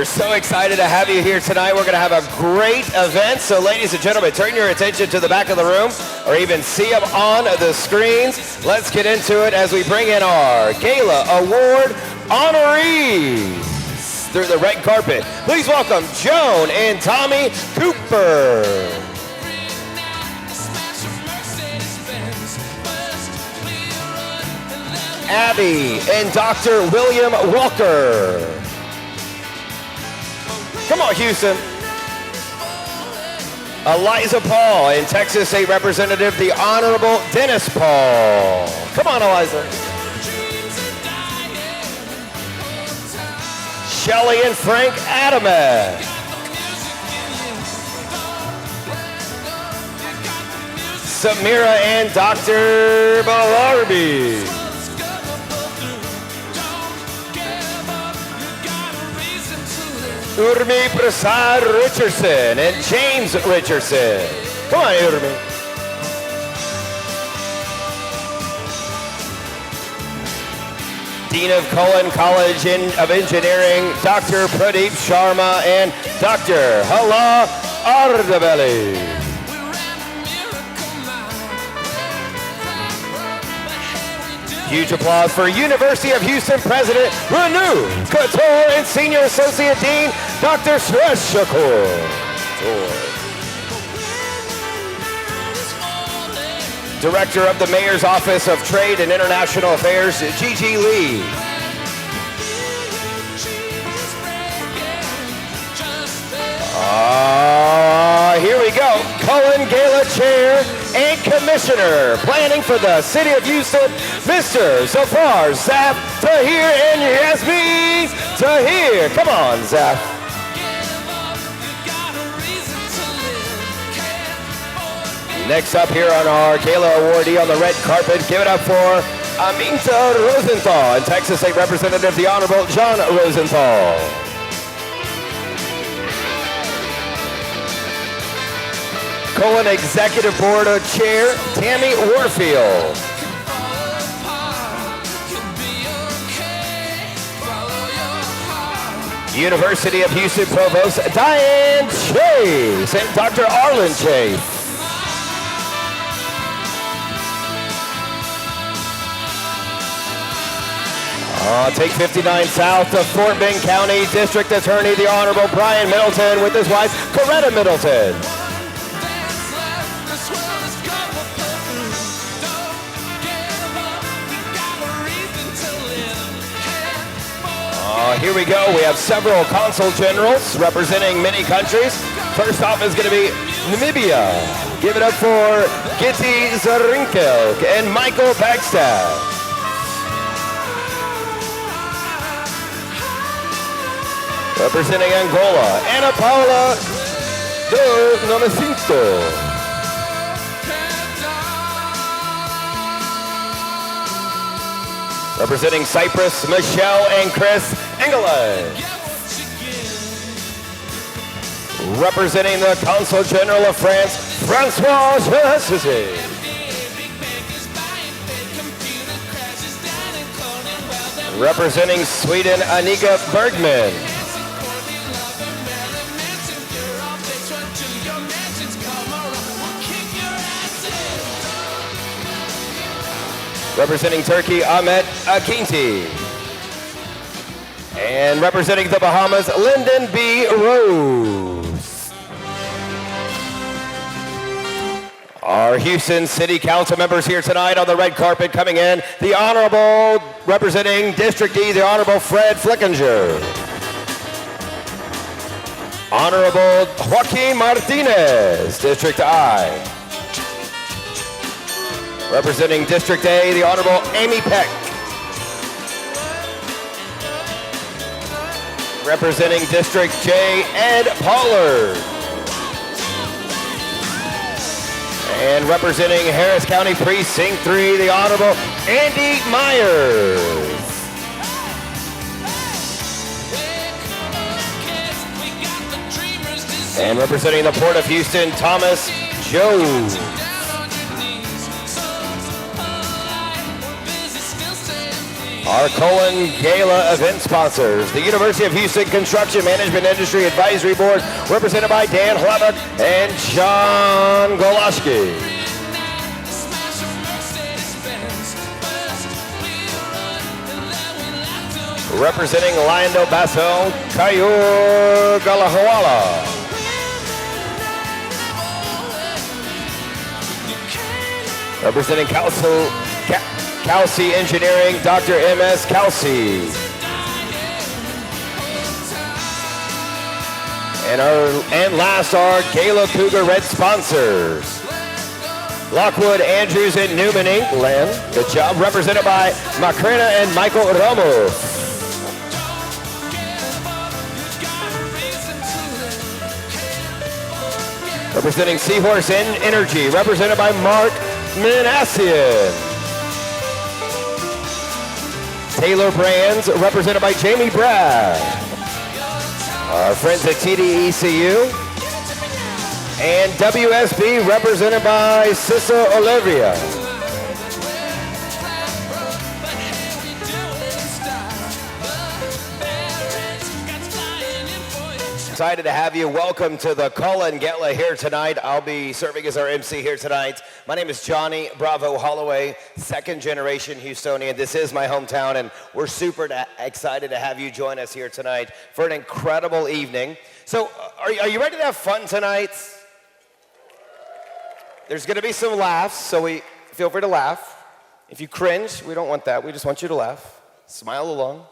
We're so excited to have you here tonight. We're going to have a great event. So ladies and gentlemen, turn your attention to the back of the room or even see them on the screens. Let's get into it as we bring in our Gala Award honorees through the red carpet. Please welcome Joan and Tommy Cooper. Abby and Dr. William Walker. Come on, Houston. Eliza Paul and Texas State Representative, the Honorable Dennis Paul. Come on, Eliza. Shelley and Frank Adamek. Samira and Dr. Balarbi. Urmi Prasad Richardson and James Richardson. Come on, Urmi. Dean of Cullen College of Engineering, Dr. Pradeep Sharma and Dr. Hala Ardabelli. Huge applause for University of Houston President Renu Couture and Senior Associate Dean Dr. Suresh Shakur. Director of the Mayor's Office of Trade and International Affairs, Gigi Lee. Here we go. Cullen Gala Chair and Commissioner, Planning for the City of Houston, Mr. Zafar Zaf Tahir and Yasmin Tahir. Come on, Zaf. Next up here on our Gala awardee on the red carpet, give it up for Aminta Rosenthal and Texas State Representative, the Honorable John Rosenthal. Cullen Executive Board Chair, Tammy Warfield. University of Houston Provost, Diane Chase and Dr. Arlen Chase. Take 59 south of Fort Bend County District Attorney, the Honorable Brian Middleton with his wife, Coretta Middleton. Here we go. We have several consul generals representing many countries. First off is going to be Namibia. Give it up for Gitti Zarinkel and Michael Bagstaff. Representing Angola, Ana Paula do Nonacinto. Representing Cyprus, Michelle and Chris Engelland. Representing the Consul General of France, Francois Chassis. Representing Sweden, Annika Bergman. Representing Turkey, Ahmet Akinti. And representing the Bahamas, Lyndon B. Rose. Our Houston City Council members here tonight on the red carpet coming in. The Honorable, representing District D, the Honorable Fred Flickinger. Honorable Joaquin Martinez, District I. Representing District A, the Honorable Amy Peck. Representing District J, Ed Pollard. And representing Harris County Precinct 3, the Honorable Andy Myers. And representing the Port of Houston, Thomas Jones. Our Cullen Gala event sponsors, the University of Houston Construction Management Industry Advisory Board, represented by Dan Hlavik and John Goloski. Representing Lionel Basso, Cullen Gala. Representing Kelsey Engineering, Dr. M.S. Kelsey. And last, our Gala Cougar Red sponsors. Lockwood, Andrews, and Newman, England. Good job. Represented by Macrina and Michael Ramos. Representing Seahorse Energy, represented by Mark Manassian. Taylor Brands, represented by Jamie Bragg. Our friends at TDECU. And WSB, represented by Cissa Olivia. Excited to have you. Welcome to the Cullen Gala here tonight. I'll be serving as our MC here tonight. My name is Johnny Bravo Holloway, second generation Houstonian. This is my hometown, and we're super excited to have you join us here tonight for an incredible evening. So are you ready to have fun tonight? There's going to be some laughs, so feel free to laugh. If you cringe, we don't want that. We just want you to laugh. Smile along.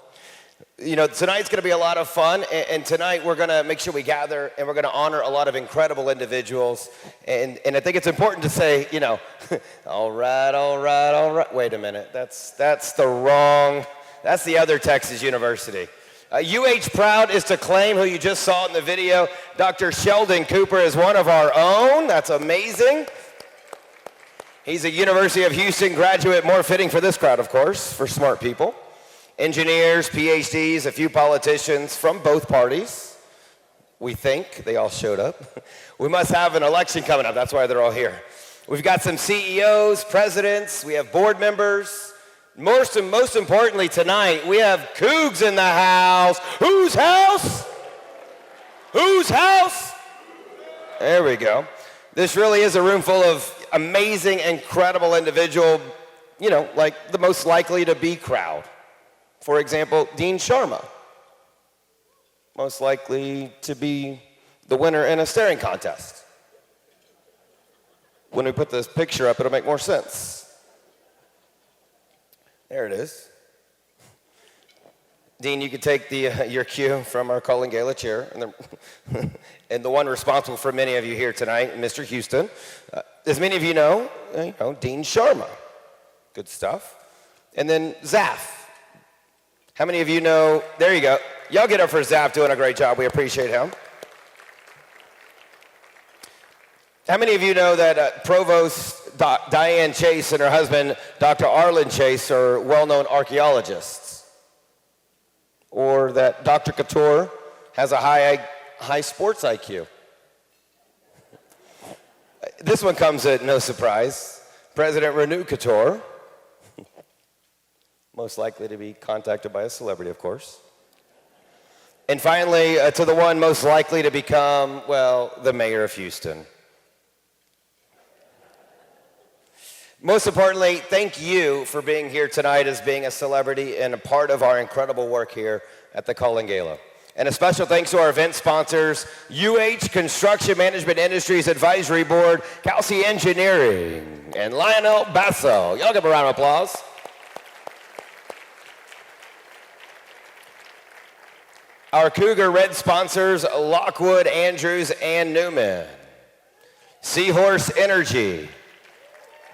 You know, tonight's going to be a lot of fun, and tonight we're going to make sure we gather, and we're going to honor a lot of incredible individuals. And I think it's important to say, you know, all right. Wait a minute, that's the other Texas University. UH Proud is to claim, who you just saw in the video, Dr. Sheldon Cooper is one of our own. That's amazing. He's a University of Houston graduate, more fitting for this crowd, of course, for smart people. Engineers, PhDs, a few politicians from both parties. We think they all showed up. We must have an election coming up. That's why they're all here. We've got some CEOs, presidents. We have board members. Most importantly tonight, we have Cougs in the house. Whose house? Whose house? There we go. This really is a room full of amazing, incredible individual, you know, like the most likely to be crowd. For example, Dean Sharma, most likely to be the winner in a staring contest. When we put this picture up, it'll make more sense. There it is. Dean, you can take your cue from our Cullen Gala chair, and the one responsible for many of you here tonight, Mr. Houston. As many of you know, Dean Sharma. Good stuff. And then Zaf. How many of you know, there you go. Y'all get up for Zaf, doing a great job. We appreciate him. How many of you know that Provost Diane Chase and her husband, Dr. Arlen Chase, are well-known archaeologists? Or that Dr. Couture has a high sports IQ? This one comes at no surprise. President Renu Couture. Most likely to be contacted by a celebrity, of course. And finally, to the one most likely to become, well, the mayor of Houston. Most importantly, thank you for being here tonight as being a celebrity and a part of our incredible work here at the Cullen Gala. And a special thanks to our event sponsors, UH Construction Management Industries Advisory Board, Kelsey Engineering, and Lionel Basso. Y'all give a round of applause. Our Cougar Red sponsors, Lockwood, Andrews, and Newman. Seahorse Energy.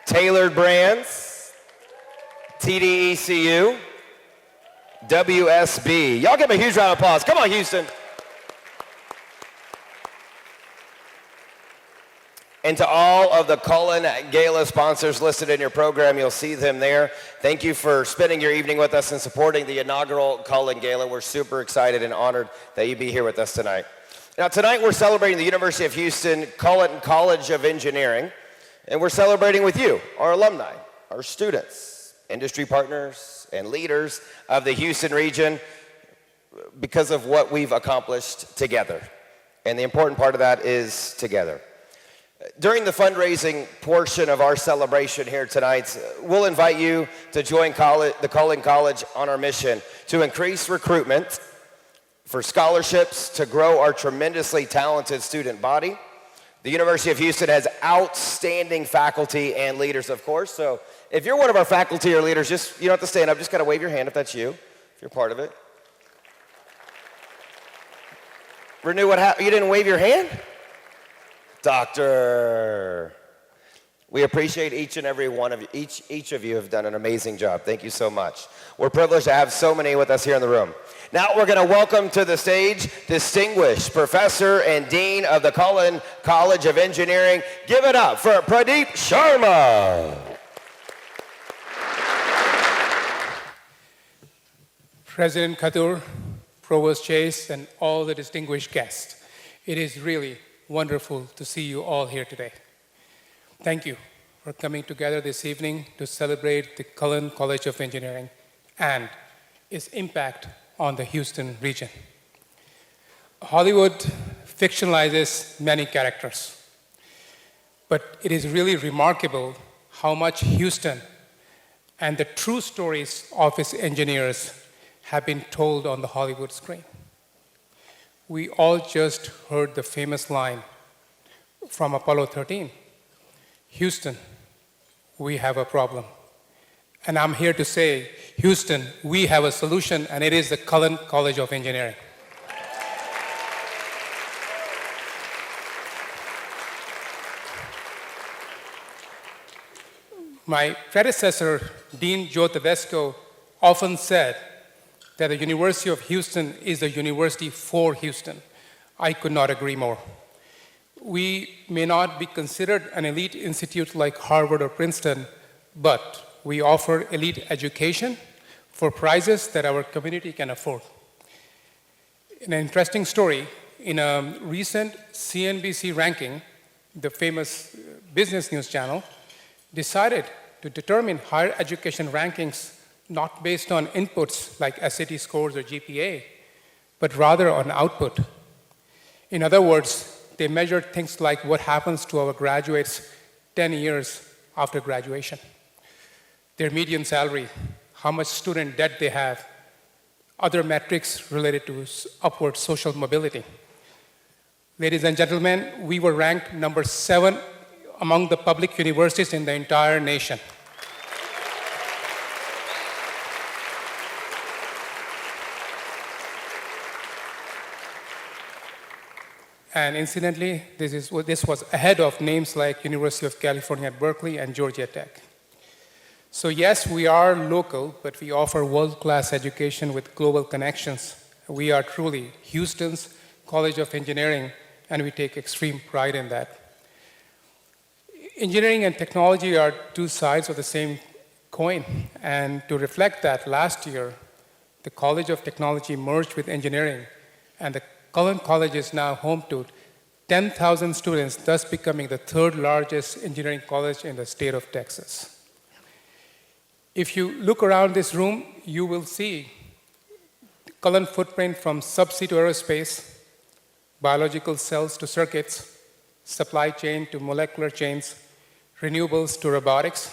Tailored Brands. TDECU. WSB. Y'all give a huge round of applause. Come on, Houston. And to all of the Cullen Gala sponsors listed in your program, you'll see them there. Thank you for spending your evening with us and supporting the inaugural Cullen Gala. We're super excited and honored that you be here with us tonight. Now, tonight we're celebrating the University of Houston Cullen College of Engineering, and we're celebrating with you, our alumni, our students. industry partners, and leaders of the Houston region because of what we've accomplished together. And the important part of that is together. During the fundraising portion of our celebration here tonight, we'll invite you to join the Cullen College on our mission to increase recruitment for scholarships to grow our tremendously talented student body. The University of Houston has outstanding faculty and leaders, of course. So if you're one of our faculty or leaders, you don't have to stand up. Just got to wave your hand if that's you, if you're part of it. Renew, what happened? You didn't wave your hand? Doctor. We appreciate each and every one of you. Each of you have done an amazing job. Thank you so much. We're privileged to have so many with us here in the room. Now we're going to welcome to the stage distinguished professor and dean of the Cullen College of Engineering. Give it up for Pradeep Sharma. President Khatur, Provost Chase, and all the distinguished guests. It is really wonderful to see you all here today. Thank you for coming together this evening to celebrate the Cullen College of Engineering and its impact on the Houston region. Hollywood fictionalizes many characters, but it is really remarkable how much Houston and the true stories of its engineers have been told on the Hollywood screen. We all just heard the famous line from Apollo 13. Houston, we have a problem. And I'm here to say, Houston, we have a solution, and it is the Cullen College of Engineering. My predecessor, Dean Joe Tedesco, often said that the University of Houston is the university for Houston. I could not agree more. We may not be considered an elite institute like Harvard or Princeton, but we offer elite education for prices that our community can afford. An interesting story, in a recent CNBC ranking, the famous business news channel decided to determine higher education rankings not based on inputs like SAT scores or GPA, but rather on output. In other words, they measured things like what happens to our graduates 10 years after graduation. Their median salary, how much student debt they have, other metrics related to upward social mobility. Ladies and gentlemen, we were ranked number 7 among the public universities in the entire nation. And incidentally, this was ahead of names like University of California at Berkeley and Georgia Tech. So yes, we are local, but we offer world-class education with global connections. We are truly Houston's College of Engineering, and we take extreme pride in that. Engineering and technology are two sides of the same coin, and to reflect that, last year, the College of Technology merged with engineering, and the Cullen College is now home to 10,000 students, thus becoming the 3rd largest engineering college in the state of Texas. If you look around this room, you will see Cullen footprint from subsea to aerospace, biological cells to circuits, supply chain to molecular chains, renewables to robotics,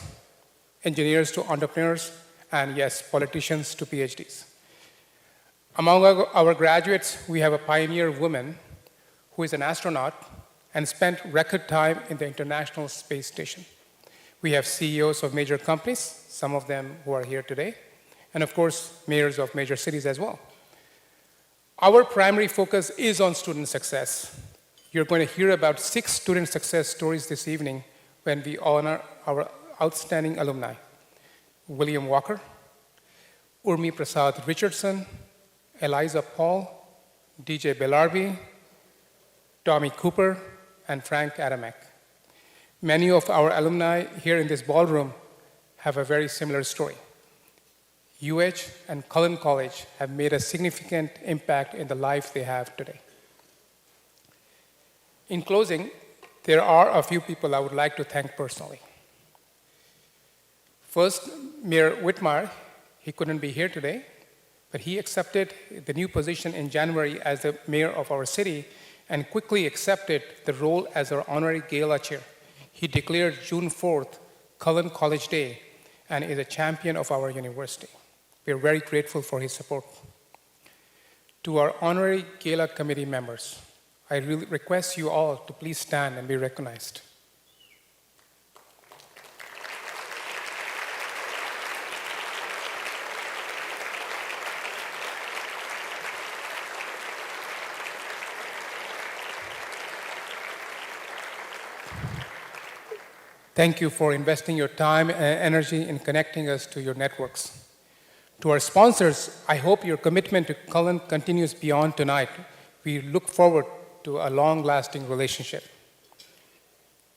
engineers to entrepreneurs, and yes, politicians to PhDs. Among our graduates, we have a pioneer woman who is an astronaut and spent record time in the International Space Station. We have CEOs of major companies, some of them who are here today, and of course, mayors of major cities as well. Our primary focus is on student success. You're going to hear about 6 student success stories this evening when we honor our outstanding alumni. William Walker, Urmi Prasad Richardson, Eliza Paul, DJ Bellarby, Tommy Cooper, and Frank Adamek. Many of our alumni here in this ballroom have a very similar story. UH and Cullen College have made a significant impact in the life they have today. In closing, there are a few people I would like to thank personally. First, Mayor Whitmire, he couldn't be here today, but he accepted the new position in January as the mayor of our city and quickly accepted the role as our honorary gala chair. He declared June 4th Cullen College Day and is a champion of our university. We are very grateful for his support. To our honorary gala committee members, I really request you all to please stand and be recognized. Thank you for investing your time and energy in connecting us to your networks. To our sponsors, I hope your commitment to Cullen continues beyond tonight. We look forward to a long-lasting relationship.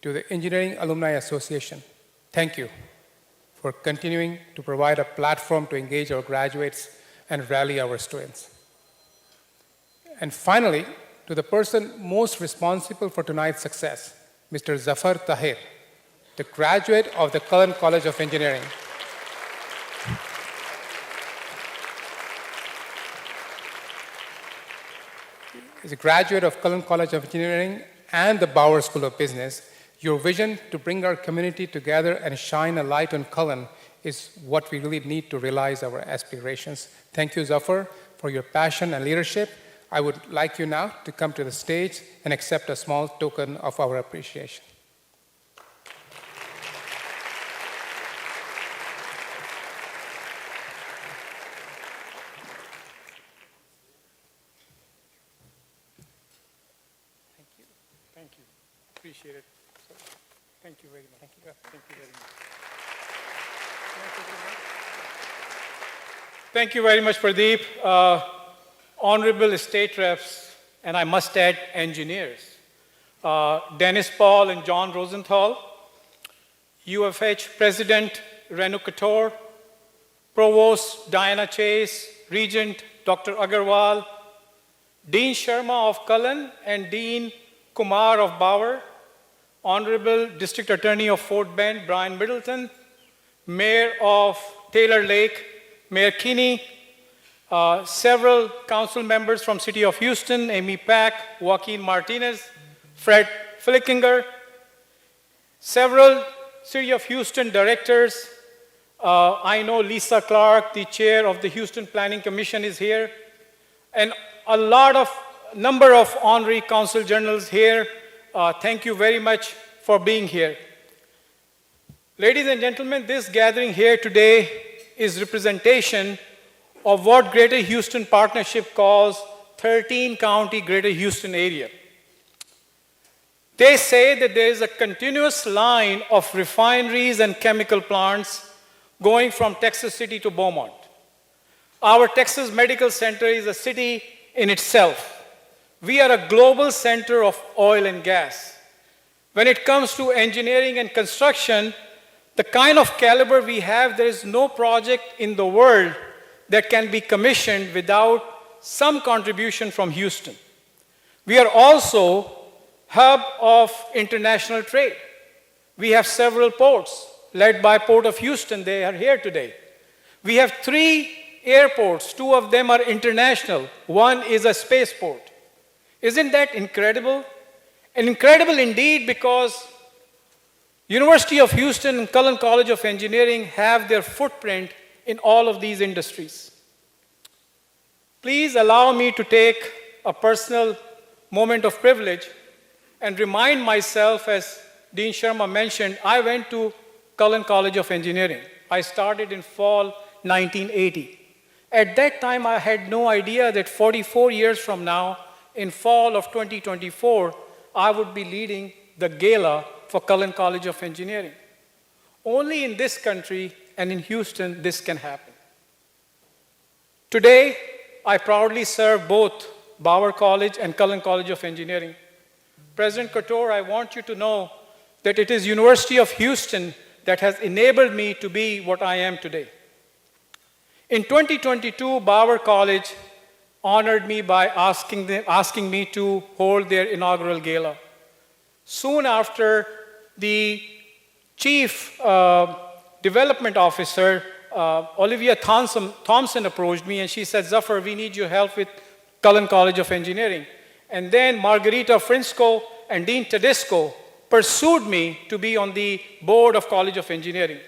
To the Engineering Alumni Association, thank you for continuing to provide a platform to engage our graduates and rally our students. And finally, to the person most responsible for tonight's success, Mr. Zafar Tahir, the graduate of the Cullen College of Engineering. As a graduate of Cullen College of Engineering and the Bauer School of Business, your vision to bring our community together and shine a light on Cullen is what we really need to realize our aspirations. Thank you, Zafar, for your passion and leadership. I would like you now to come to the stage and accept a small token of our appreciation. Appreciate it. So, thank you very much. Thank you. Thank you very much. Thank you very much, Pradeep. Honorable state reps, and I must add engineers, Dennis Paul and John Rosenthal, UFH President Renu Kator, Provost Diana Chase, Regent Dr. Agarwal, Dean Sharma of Cullen and Dean Kumar of Bauer, Honorable District Attorney of Fort Bend, Brian Middleton, Mayor of Taylor Lake, Mayor Kinney, several council members from City of Houston, Amy Pack, Joaquin Martinez, Fred Flickinger, several City of Houston directors. I know Lisa Clark, the chair of the Houston Planning Commission, is here, and a number of honorary council generals here. Thank you very much for being here. Ladies and gentlemen, this gathering here today is representation of what Greater Houston Partnership calls 13-county Greater Houston area. They say that there is a continuous line of refineries and chemical plants going from Texas City to Beaumont. Our Texas Medical Center is a city in itself. We are a global center of oil and gas. When it comes to engineering and construction, the kind of caliber we have, there is no project in the world that can be commissioned without some contribution from Houston. We are also hub of international trade. We have several ports led by Port of Houston. They are here today. We have 3 airports. 2 of them are international. 1 is a spaceport. Isn't that incredible? And incredible indeed, because University of Houston and Cullen College of Engineering have their footprint in all of these industries. Please allow me to take a personal moment of privilege and remind myself, as Dean Sharma mentioned, I went to Cullen College of Engineering. I started in fall 1980. At that time, I had no idea that 44 years from now, in fall of 2024, I would be leading the gala for Cullen College of Engineering. Only in this country and in Houston, this can happen. Today, I proudly serve both Bauer College and Cullen College of Engineering. President Couture, I want you to know that it is University of Houston that has enabled me to be what I am today. In 2022, Bauer College honored me by asking me to hold their inaugural gala. Soon after, the chief development officer, Olivia Thompson approached me and she said, Zafar, we need your help with Cullen College of Engineering. And then Margarita Frinsco and Dean Tedesco pursued me to be on the board of College of Engineering.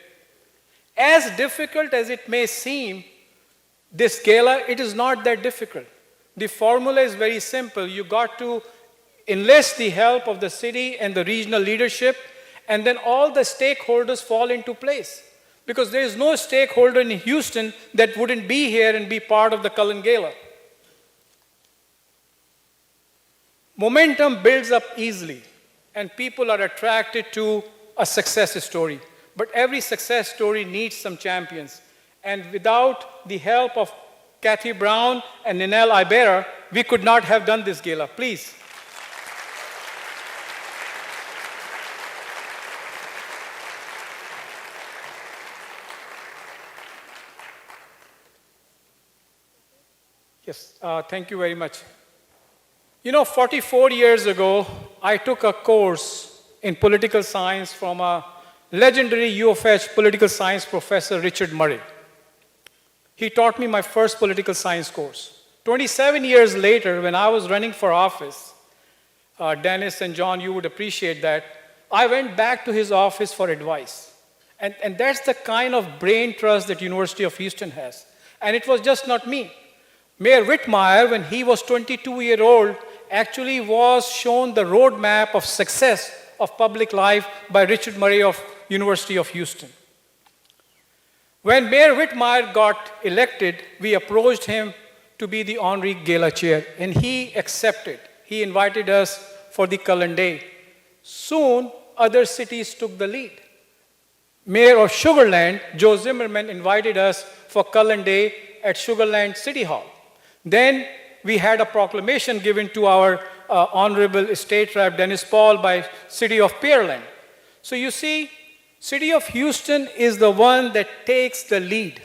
As difficult as it may seem, this gala, it is not that difficult. The formula is very simple. You got to enlist the help of the city and the regional leadership, and then all the stakeholders fall into place. Because there is no stakeholder in Houston that wouldn't be here and be part of the Cullen Gala. Momentum builds up easily, and people are attracted to a success story. But every success story needs some champions. And without the help of Kathy Brown and Ninel Ibarra, we could not have done this gala. Please. Yes, thank you very much. You know, 44 years ago, I took a course in political science from a legendary U of H political science professor, Richard Murray. He taught me my first political science course. 27 years later, when I was running for office, Dennis and John, you would appreciate that, I went back to his office for advice. And that's the kind of brain trust that University of Houston has. And it was just not me. Mayor Whitmire, when he was 22-year-old, actually was shown the roadmap of success of public life by Richard Murray of University of Houston. When Mayor Whitmire got elected, we approached him to be the honorary gala chair, and he accepted. He invited us for the Cullen Day. Soon, other cities took the lead. Mayor of Sugar Land, Joe Zimmerman, invited us for Cullen Day at Sugar Land City Hall. Then we had a proclamation given to our Honorable State Rep Dennis Paul by City of Pearland. So you see, City of Houston is the one that takes the lead.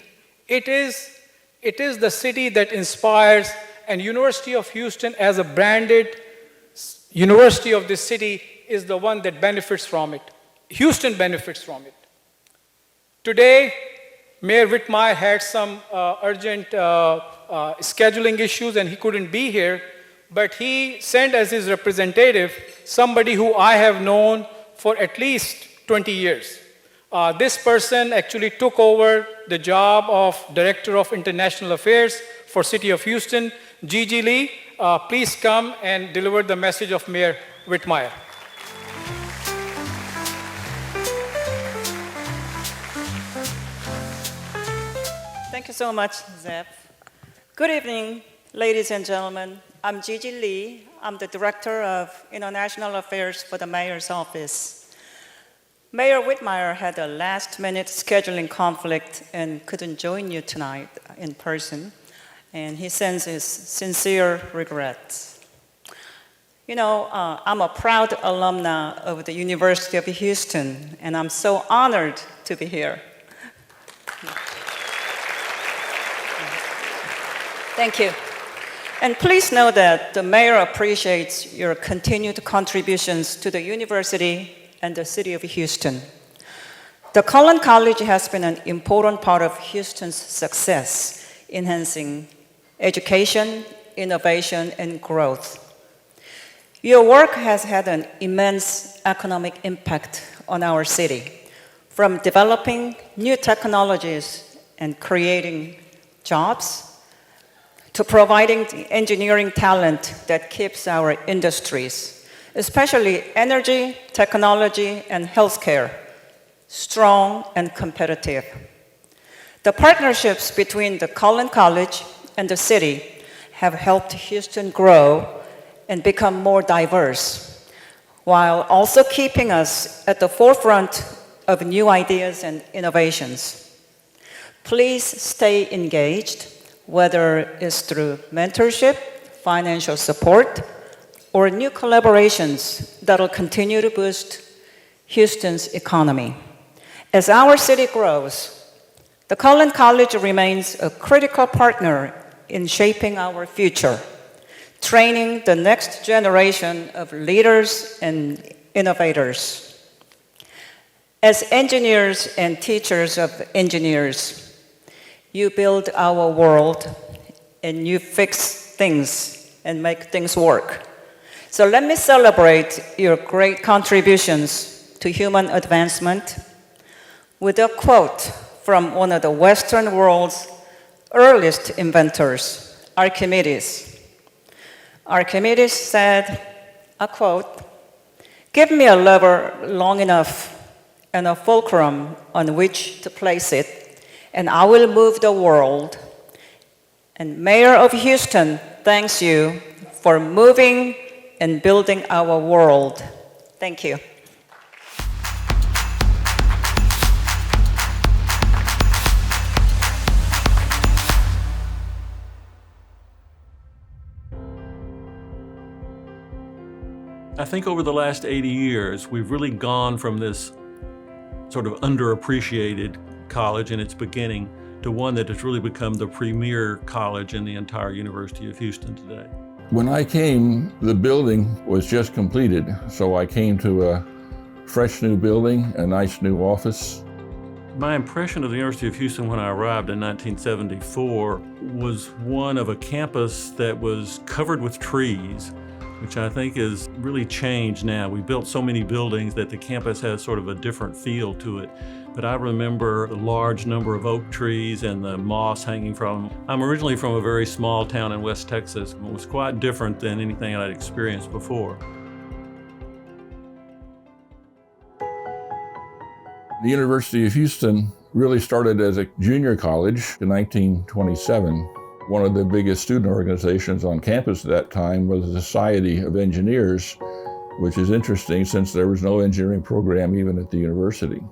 It is the city that inspires, and University of Houston as a branded university of this city is the one that benefits from it. Houston benefits from it. Today, Mayor Whitmire had some urgent scheduling issues and he couldn't be here, but he sent as his representative somebody who I have known for at least 20 years. This person actually took over the job of Director of International Affairs for City of Houston. Gigi Lee, please come and deliver the message of Mayor Whitmire. Thank you so much, Zeb. Good evening, ladies and gentlemen. I'm Gigi Lee. I'm the Director of International Affairs for the Mayor's Office. Mayor Whitmire had a last-minute scheduling conflict and couldn't join you tonight in person, and he sends his sincere regrets. You know, I'm a proud alumna of the University of Houston, and I'm so honored to be here. Thank you. And please know that the mayor appreciates your continued contributions to the university and the city of Houston. The Cullen College has been an important part of Houston's success, enhancing education, innovation, and growth. Your work has had an immense economic impact on our city, from developing new technologies and creating jobs, to providing the engineering talent that keeps our industries, especially energy, technology, and healthcare, strong and competitive. The partnerships between the Cullen College and the city have helped Houston grow and become more diverse, while also keeping us at the forefront of new ideas and innovations. Please stay engaged, whether it's through mentorship, financial support, or new collaborations that'll continue to boost Houston's economy. As our city grows, the Cullen College remains a critical partner in shaping our future, training the next generation of leaders and innovators. As engineers and teachers of engineers, you build our world and you fix things and make things work. So let me celebrate your great contributions to human advancement with a quote from one of the Western world's earliest inventors, Archimedes. Archimedes said, a quote, "Give me a lever long enough and a fulcrum on which to place it, and I will move the world." And Mayor of Houston thanks you for moving and building our world. Thank you. I think over the last 80 years, we've really gone from this sort of underappreciated college in its beginning to one that has really become the premier college in the entire University of Houston today. When I came, the building was just completed, so I came to a fresh new building, a nice new office. My impression of the University of Houston when I arrived in 1974 was one of a campus that was covered with trees, which I think has really changed now. We built so many buildings that the campus has sort of a different feel to it. But I remember the large number of oak trees and the moss hanging from them. I'm originally from a very small town in West Texas. It was quite different than anything I'd experienced before. The University of Houston really started as a junior college in 1927. One of the biggest student organizations on campus at that time was the Society of Engineers, which is interesting since there was no engineering program even at the university.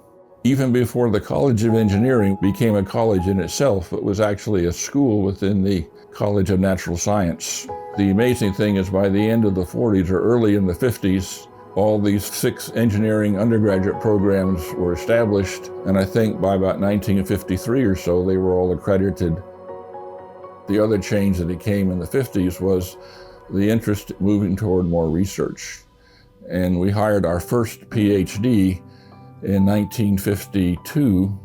Even before the College of Engineering became a college in itself, it was actually a school within the College of Natural Science. The amazing thing is by the end of the 40s or early in the 50s, all these 6 engineering undergraduate programs were established, and I think by about 1953 or so, they were all accredited. The other change that came in the 50s was the interest moving toward more research. And we hired our first PhD in 1952.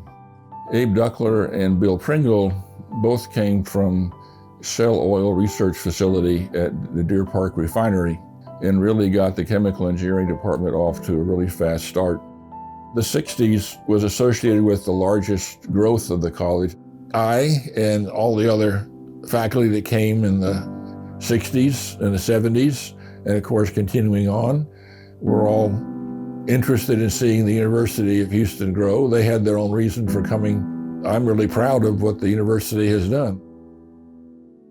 Abe Duckler and Bill Pringle both came from Shell Oil Research Facility at the Deer Park Refinery and really got the chemical engineering department off to a really fast start. The 60s was associated with the largest growth of the college. I and all the other faculty that came in the 60s and the 70s, and of course continuing on, were all interested in seeing the University of Houston grow. They had their own reason for coming. I'm really proud of what the university has done.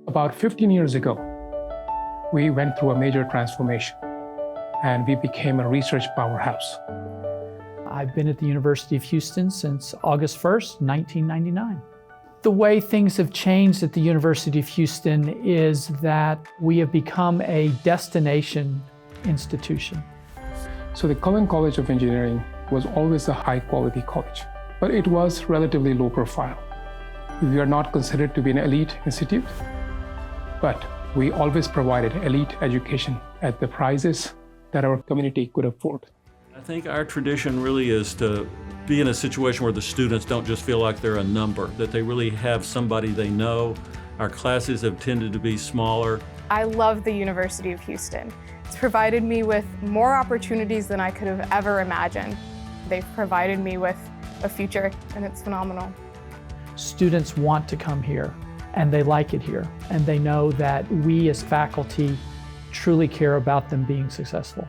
About 15 years ago, we went through a major transformation and we became a research powerhouse. I've been at the University of Houston since August 1st, 1999. The way things have changed at the University of Houston is that we have become a destination institution. So the Cullen College of Engineering was always a high-quality college, but it was relatively low profile. We are not considered to be an elite institute, but we always provided elite education at the prices that our community could afford. I think our tradition really is to be in a situation where the students don't just feel like they're a number, that they really have somebody they know. Our classes have tended to be smaller. I love the University of Houston. It's provided me with more opportunities than I could have ever imagined. They've provided me with a future, and it's phenomenal. Students want to come here, and they like it here, and they know that we as faculty truly care about them being successful.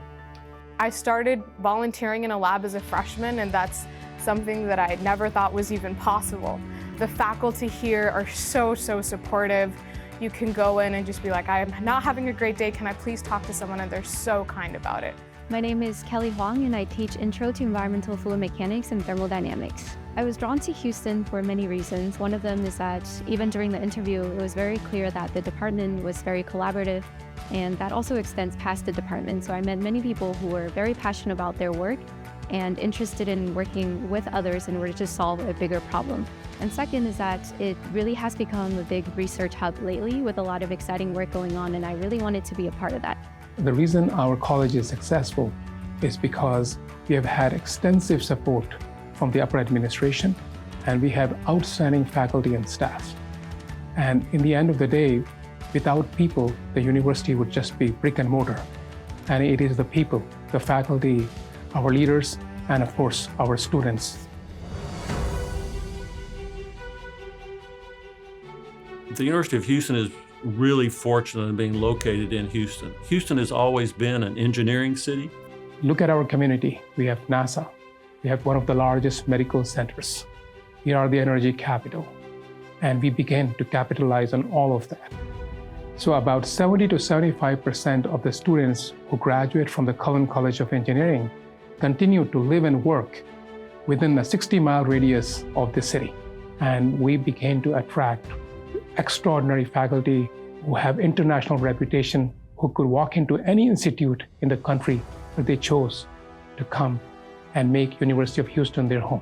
I started volunteering in a lab as a freshman, and that's something that I never thought was even possible. The faculty here are so supportive. You can go in and just be like, I am not having a great day, can I please talk to someone? And they're so kind about it. My name is Kelly Huang and I teach Intro to Environmental Fluid Mechanics and Thermodynamics. I was drawn to Houston for many reasons. One of them is that even during the interview, it was very clear that the department was very collaborative, and that also extends past the department. So I met many people who were very passionate about their work and interested in working with others in order to solve a bigger problem. And second is that it really has become a big research hub lately with a lot of exciting work going on, and I really wanted to be a part of that. The reason our college is successful is because we have had extensive support from the upper administration, and we have outstanding faculty and staff. And in the end of the day, without people, the university would just be brick and mortar. And it is the people, the faculty, our leaders, and of course, our students. The University of Houston is really fortunate in being located in Houston. Houston has always been an engineering city. Look at our community. We have NASA. We have one of the largest medical centers. We are the energy capital. And we begin to capitalize on all of that. So about 70 to 75% of the students who graduate from the Cullen College of Engineering continue to live and work within a 60-mile radius of the city. And we begin to attract extraordinary faculty who have international reputation, who could walk into any institute in the country that they chose to come and make University of Houston their home.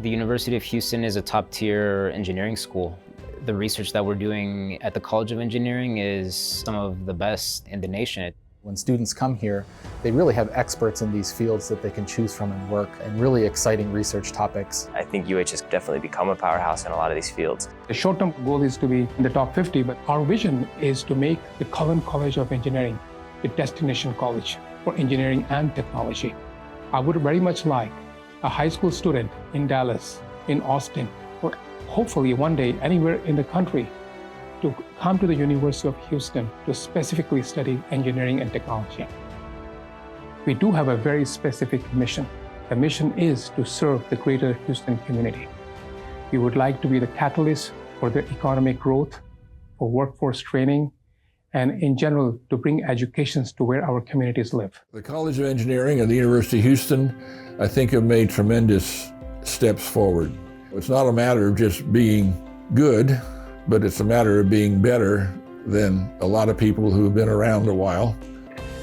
The University of Houston is a top-tier engineering school. The research that we're doing at the College of Engineering is some of the best in the nation. When students come here, they really have experts in these fields that they can choose from and work, and really exciting research topics. I think UH has definitely become a powerhouse in a lot of these fields. The short-term goal is to be in the top 50, but our vision is to make the Cullen College of Engineering a destination college for engineering and technology. I would very much like a high school student in Dallas, in Austin, or hopefully one day anywhere in the country to come to the University of Houston to specifically study engineering and technology. We do have a very specific mission. The mission is to serve the greater Houston community. We would like to be the catalyst for their economic growth, for workforce training, and in general, to bring educations to where our communities live. The College of Engineering and the University of Houston, I think, have made tremendous steps forward. It's not a matter of just being good, but it's a matter of being better than a lot of people who have been around a while.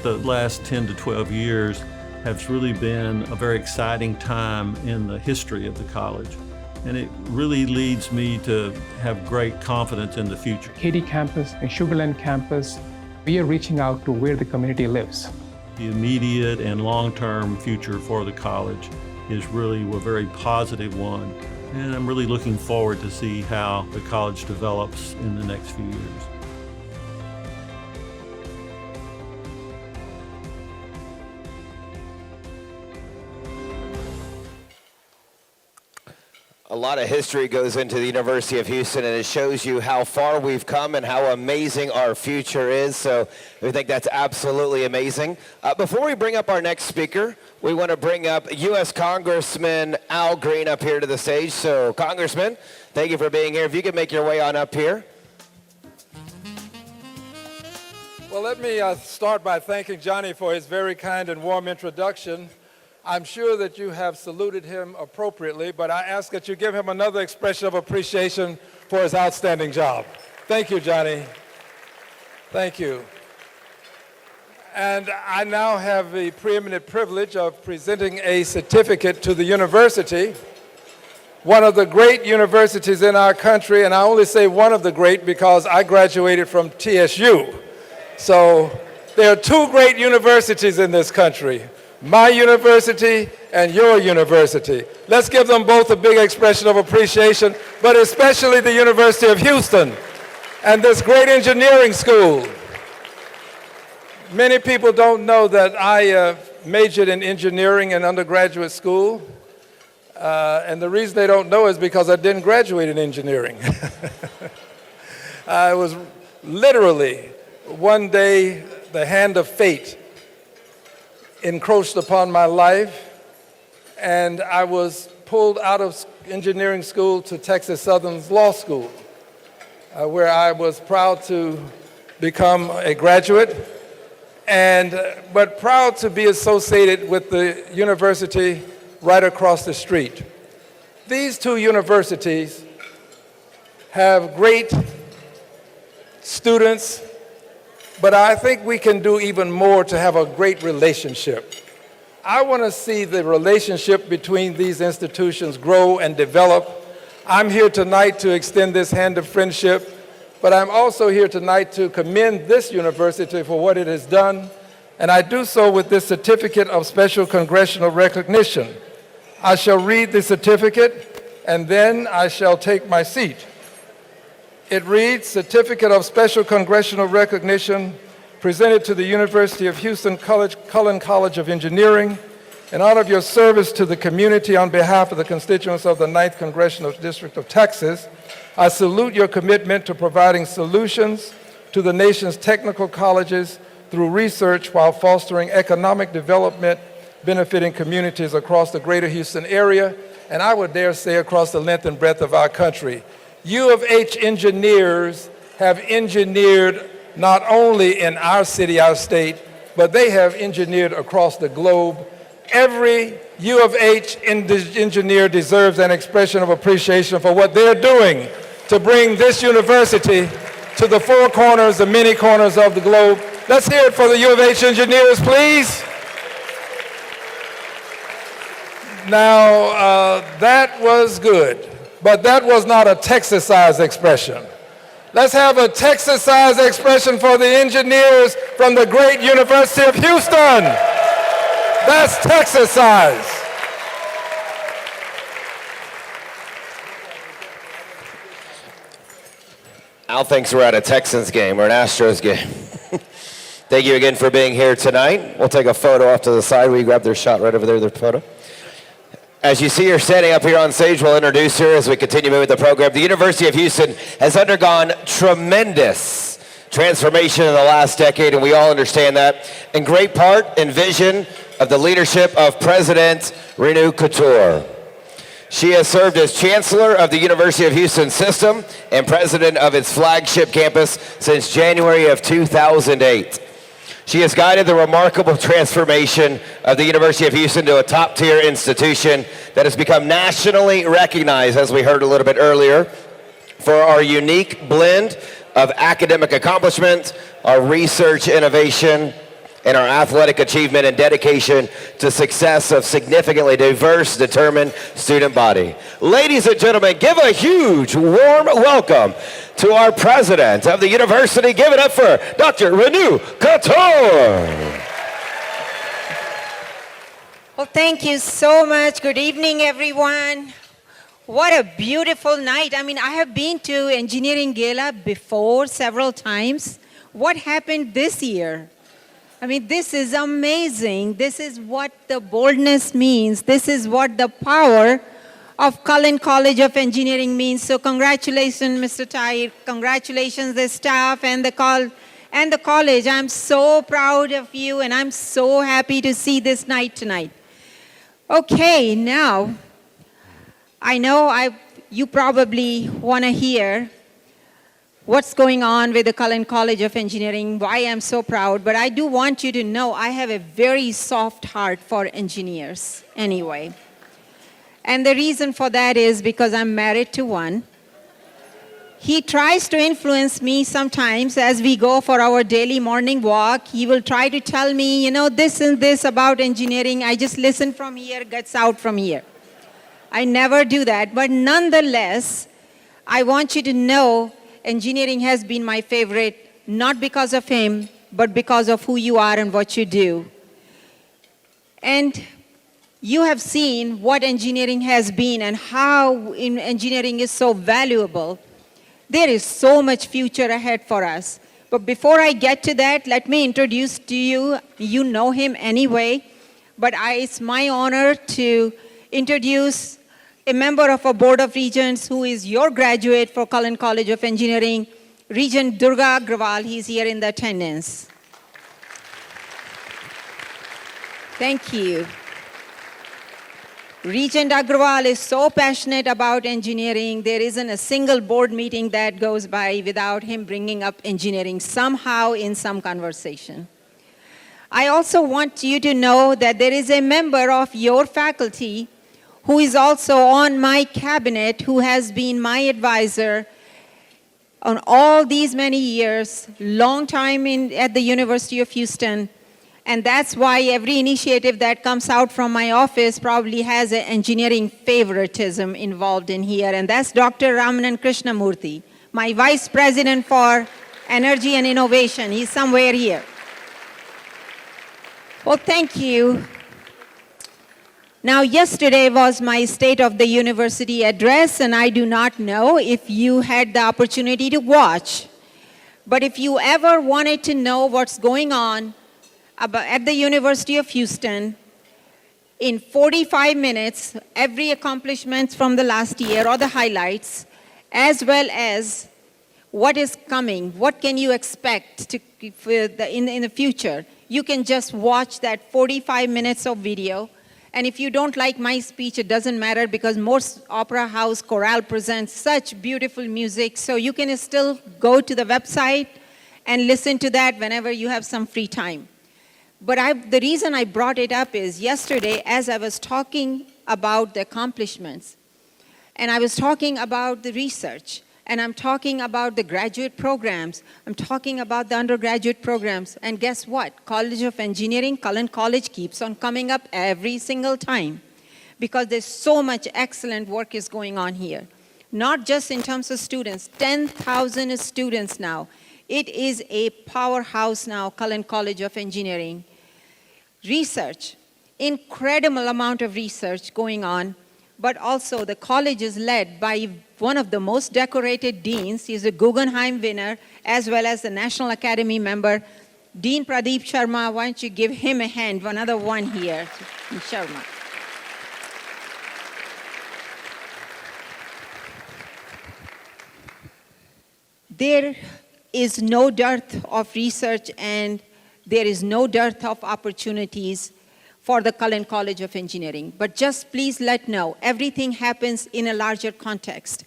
The last 10 to 12 years has really been a very exciting time in the history of the college. And it really leads me to have great confidence in the future. Katy campus and Sugarland campus, we are reaching out to where the community lives. The immediate and long-term future for the college is really a very positive one. And I'm really looking forward to see how the college develops in the next few years. A lot of history goes into the University of Houston, and it shows you how far we've come and how amazing our future is. So we think that's absolutely amazing. Before we bring up our next speaker, we want to bring up U.S. Congressman Al Green up here to the stage. So, Congressman, thank you for being here. If you could make your way on up here. Well, let me start by thanking Johnny for his very kind and warm introduction. I'm sure that you have saluted him appropriately, but I ask that you give him another expression of appreciation for his outstanding job. Thank you, Johnny. Thank you. And I now have the preeminent privilege of presenting a certificate to the university, one of the great universities in our country, and I only say one of the great because I graduated from TSU. So there are two great universities in this country. My university and your university. Let's give them both a big expression of appreciation, but especially the University of Houston and this great engineering school. Many people don't know that I majored in engineering in undergraduate school, and the reason they don't know is because I didn't graduate in engineering. I was literally, one day, the hand of fate encroached upon my life, and I was pulled out of engineering school to Texas Southern's law school, where I was proud to become a graduate, but proud to be associated with the university right across the street. These two universities have great students, but I think we can do even more to have a great relationship. I want to see the relationship between these institutions grow and develop. I'm here tonight to extend this hand of friendship, but I'm also here tonight to commend this university for what it has done, and I do so with this certificate of special congressional recognition. I shall read the certificate, and then I shall take my seat. It reads, Certificate of Special Congressional Recognition presented to the University of Houston Cullen College of Engineering in honor of your service to the community on behalf of the constituents of the 9th Congressional District of Texas. I salute your commitment to providing solutions to the nation's technical colleges through research while fostering economic development benefiting communities across the greater Houston area, and I would dare say across the length and breadth of our country. U of H engineers have engineered not only in our city, our state, but they have engineered across the globe. Every U of H engineer deserves an expression of appreciation for what they're doing to bring this university to the four corners, the many corners of the globe. Let's hear it for the U of H engineers, please. Now, that was good, but that was not a Texas-sized expression. Let's have a Texas-sized expression for the engineers from the great University of Houston. That's Texas-sized. Al thinks we're at a Texans game or an Astros game. Thank you again for being here tonight. We'll take a photo off to the side. Will you grab their shot right over there, their photo? As you see her standing up here on stage, we'll introduce her as we continue moving the program. The University of Houston has undergone tremendous transformation in the last decade, and we all understand that, in great part in vision of the leadership of President Renu Khator. She has served as Chancellor of the University of Houston System and President of its flagship campus since January of 2008. She has guided the remarkable transformation of the University of Houston to a top-tier institution that has become nationally recognized, as we heard a little bit earlier, for our unique blend of academic accomplishment, our research innovation, and our athletic achievement and dedication to success of significantly diverse, determined student body. Ladies and gentlemen, give a huge, warm welcome to our president of the university. Give it up for Dr. Renu Khator. Well, thank you so much. Good evening, everyone. What a beautiful night. I mean, I have been to Engineering Gala before several times. What happened this year? I mean, this is amazing. This is what the boldness means. This is what the power of Cullen College of Engineering means. So congratulations, Mr. Tahir. Congratulations, the staff and the college. I'm so proud of you, and I'm so happy to see this night tonight. Okay, now, I know you probably want to hear what's going on with the Cullen College of Engineering, why I'm so proud, but I do want you to know I have a very soft heart for engineers anyway. And the reason for that is because I'm married to one. He tries to influence me sometimes as we go for our daily morning walk. He will try to tell me, you know, this and this about engineering. I just listen from here, gets out from here. I never do that, but nonetheless, I want you to know engineering has been my favorite, not because of him, but because of who you are and what you do. And you have seen what engineering has been and how engineering is so valuable. There is so much future ahead for us. But before I get to that, let me introduce to you, you know him anyway, but it's my honor to introduce a member of our Board of Regents who is your graduate for Cullen College of Engineering, Regent Durga Agrawal. He's here in the attendance. Thank you. Regent Agrawal is so passionate about engineering. There isn't a single board meeting that goes by without him bringing up engineering somehow in some conversation. I also want you to know that there is a member of your faculty who is also on my cabinet, who has been my advisor on all these many years, long time at the University of Houston. And that's why every initiative that comes out from my office probably has an engineering favoritism involved in here. And that's Dr. Ramanan Krishnamurthy, my Vice President for Energy and Innovation. He's somewhere here. Well, thank you. Now, yesterday was my State of the University address, and I do not know if you had the opportunity to watch. But if you ever wanted to know what's going on at the University of Houston, in 45 minutes, every accomplishment from the last year or the highlights, as well as what is coming, what can you expect in the future, you can just watch that 45 minutes of video. And if you don't like my speech, it doesn't matter, because most opera house chorale presents such beautiful music, so you can still go to the website and listen to that whenever you have some free time. But the reason I brought it up is yesterday, as I was talking about the accomplishments, and I was talking about the research, and I'm talking about the graduate programs, I'm talking about the undergraduate programs, and guess what? College of Engineering, Cullen College keeps on coming up every single time, because there's so much excellent work is going on here. Not just in terms of students, 10,000 students now. It is a powerhouse now, Cullen College of Engineering. Research, incredible amount of research going on, but also the college is led by one of the most decorated deans. He's a Guggenheim winner, as well as the National Academy member, Dean Pradeep Sharma. Why don't you give him a hand, another one here, Sharma. There is no dearth of research, and there is no dearth of opportunities for the Cullen College of Engineering. But just please know, everything happens in a larger context.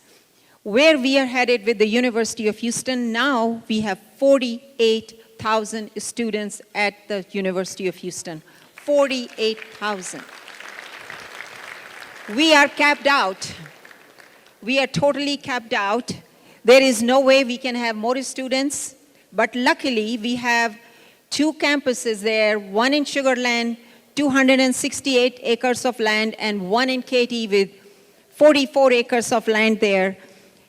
Where we are headed with the University of Houston, now we have 48,000 students at the University of Houston. 48,000. We are capped out. We are totally capped out. There is no way we can have more students, but luckily we have 2 campuses there, one in Sugar Land, 268 acres of land, and one in Katy with 44 acres of land there.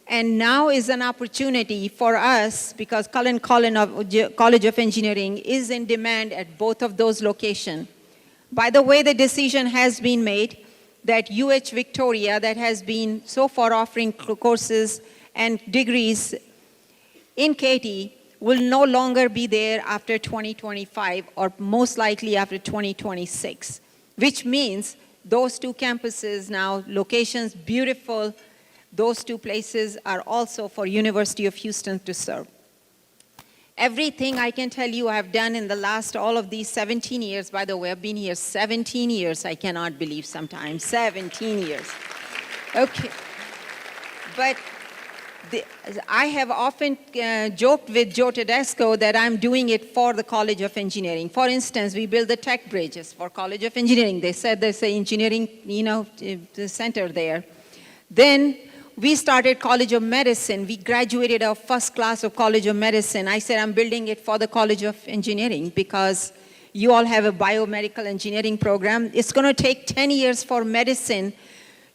And now is an opportunity for us, because Cullen College of Engineering is in demand at both of those locations. By the way, the decision has been made that UH Victoria, that has been so far offering courses and degrees in Katy, will no longer be there after 2025, or most likely after 2026, which means those 2 campuses now, locations beautiful, those 2 places are also for University of Houston to serve. Everything I can tell you I've done in the last, all of these 17 years, by the way, I've been here 17 years, I cannot believe sometimes, 17 years. Okay, but I have often joked with Joe Tedesco that I'm doing it for the College of Engineering. For instance, we build the tech bridges for College of Engineering. They said there's an engineering, center there. Then we started College of Medicine. We graduated our first class of College of Medicine. I said I'm building it for the College of Engineering, because you all have a biomedical engineering program. It's going to take 10 years for medicine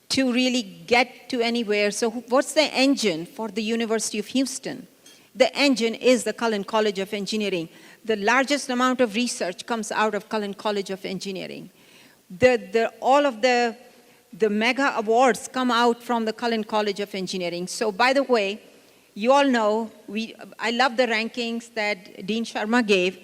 to really get to anywhere. So what's the engine for the University of Houston? The engine is the Cullen College of Engineering. The largest amount of research comes out of Cullen College of Engineering. All of the mega awards come out from the Cullen College of Engineering. So by the way, you all know, I love the rankings that Dean Sharma gave.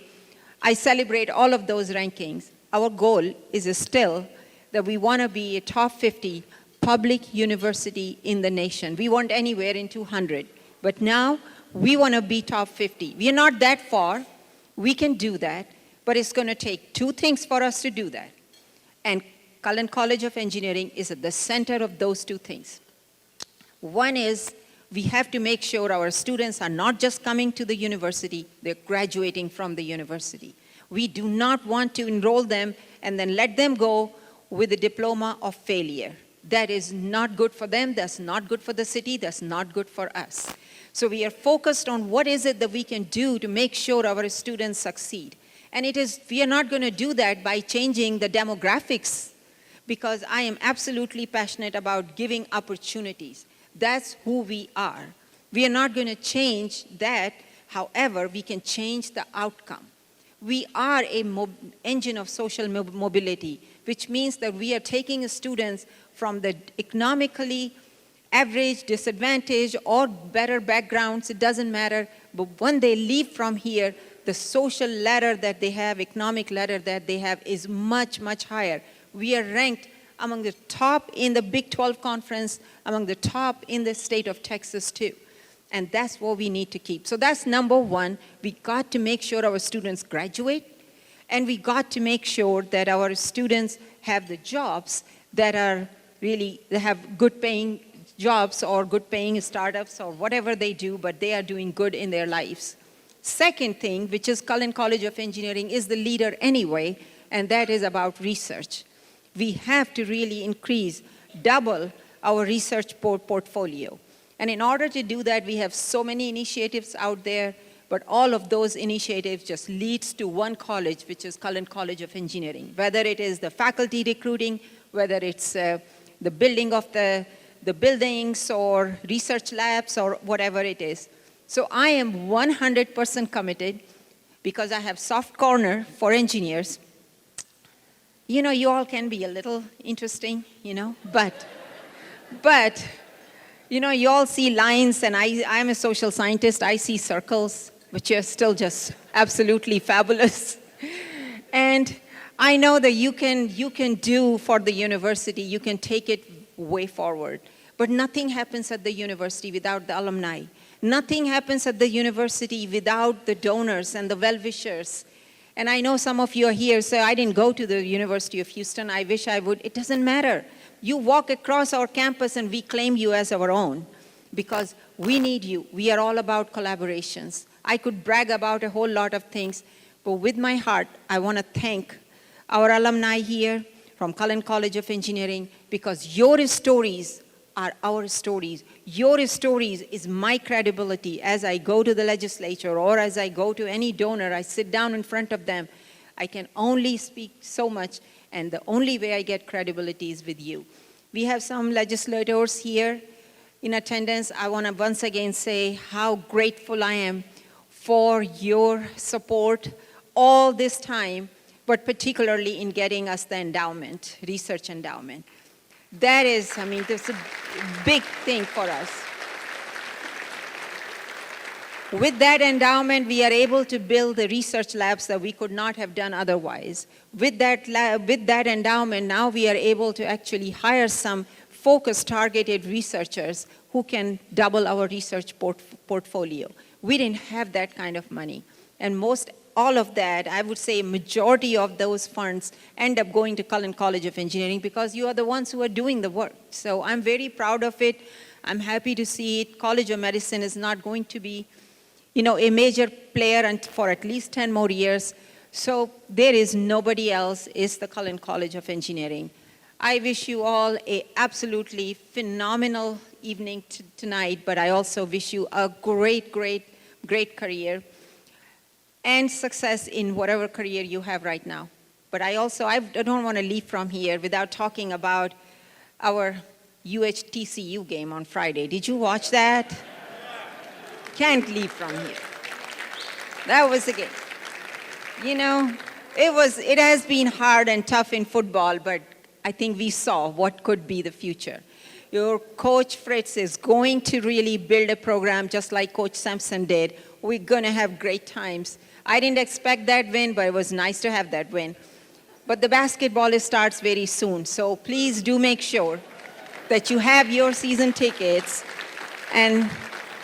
I celebrate all of those rankings. Our goal is still that we want to be a top 50 public university in the nation. We want anywhere in 200, but now we want to be top 50. We are not that far. We can do that, but it's going to take 2 things for us to do that. And Cullen College of Engineering is at the center of those 2 things. One is we have to make sure our students are not just coming to the university, they're graduating from the university. We do not want to enroll them and then let them go with a diploma of failure. That is not good for them, that's not good for the city, that's not good for us. So we are focused on what is it that we can do to make sure our students succeed. And we are not going to do that by changing the demographics, because I am absolutely passionate about giving opportunities. That's who we are. We are not going to change that. However, we can change the outcome. We are an engine of social mobility. which means that we are taking students from the economically average, disadvantaged, or better backgrounds, it doesn't matter, but when they leave from here, the social ladder that they have, economic ladder that they have is much, much higher. We are ranked among the top in the Big 12 conference, among the top in the state of Texas too. And that's what we need to keep. So that's number one. We got to make sure our students graduate, and we got to make sure that our students have the jobs that are really, they have good paying jobs or good paying startups or whatever they do, but they are doing good in their lives. Second thing, which is Cullen College of Engineering is the leader anyway, and that is about research. We have to really increase, double our research portfolio. And in order to do that, we have so many initiatives out there, but all of those initiatives just leads to one college, which is Cullen College of Engineering. Whether it is the faculty recruiting, whether it's the building of the buildings or research labs or whatever it is. So I am 100% committed because I have soft corner for engineers. You know, you all can be a little interesting, you know, but you know, you all see lines, and I'm a social scientist. I see circles, which are still just absolutely fabulous. And I know that you can do for the university, you can take it way forward. But nothing happens at the university without the alumni. Nothing happens at the university without the donors and the well-wishers. And I know some of you are here, so I didn't go to the University of Houston. I wish I would. It doesn't matter. You walk across our campus and we claim you as our own because we need you. We are all about collaborations. I could brag about a whole lot of things, but with my heart, I want to thank our alumni here from Cullen College of Engineering because your stories are our stories. Your stories is my credibility as I go to the legislature or as I go to any donor, I sit down in front of them. I can only speak so much, and the only way I get credibility is with you. We have some legislators here in attendance. I want to once again say how grateful I am for your support all this time, but particularly in getting us the endowment, research endowment. That is, I mean, that's a big thing for us. With that endowment, we are able to build the research labs that we could not have done otherwise. With that endowment, now we are able to actually hire some focused, targeted researchers who can double our research portfolio. We didn't have that kind of money. And all of that, I would say majority of those funds end up going to Cullen College of Engineering because you are the ones who are doing the work. So I'm very proud of it. I'm happy to see it. College of Medicine is not going to be, you know, a major player for at least 10 more years. So there is nobody else, is the Cullen College of Engineering. I wish you all a absolutely phenomenal evening tonight, but I also wish you a great, great, great career and success in whatever career you have right now. But I don't want to leave from here without talking about our UH-TCU game on Friday. Did you watch that? Can't leave from here. That was the game. You know, it has been hard and tough in football, but I think we saw what could be the future. Your coach Fritz is going to really build a program just like Coach Sampson did. We're going to have great times. I didn't expect that win, but it was nice to have that win. But the basketball starts very soon, so please do make sure that you have your season tickets. And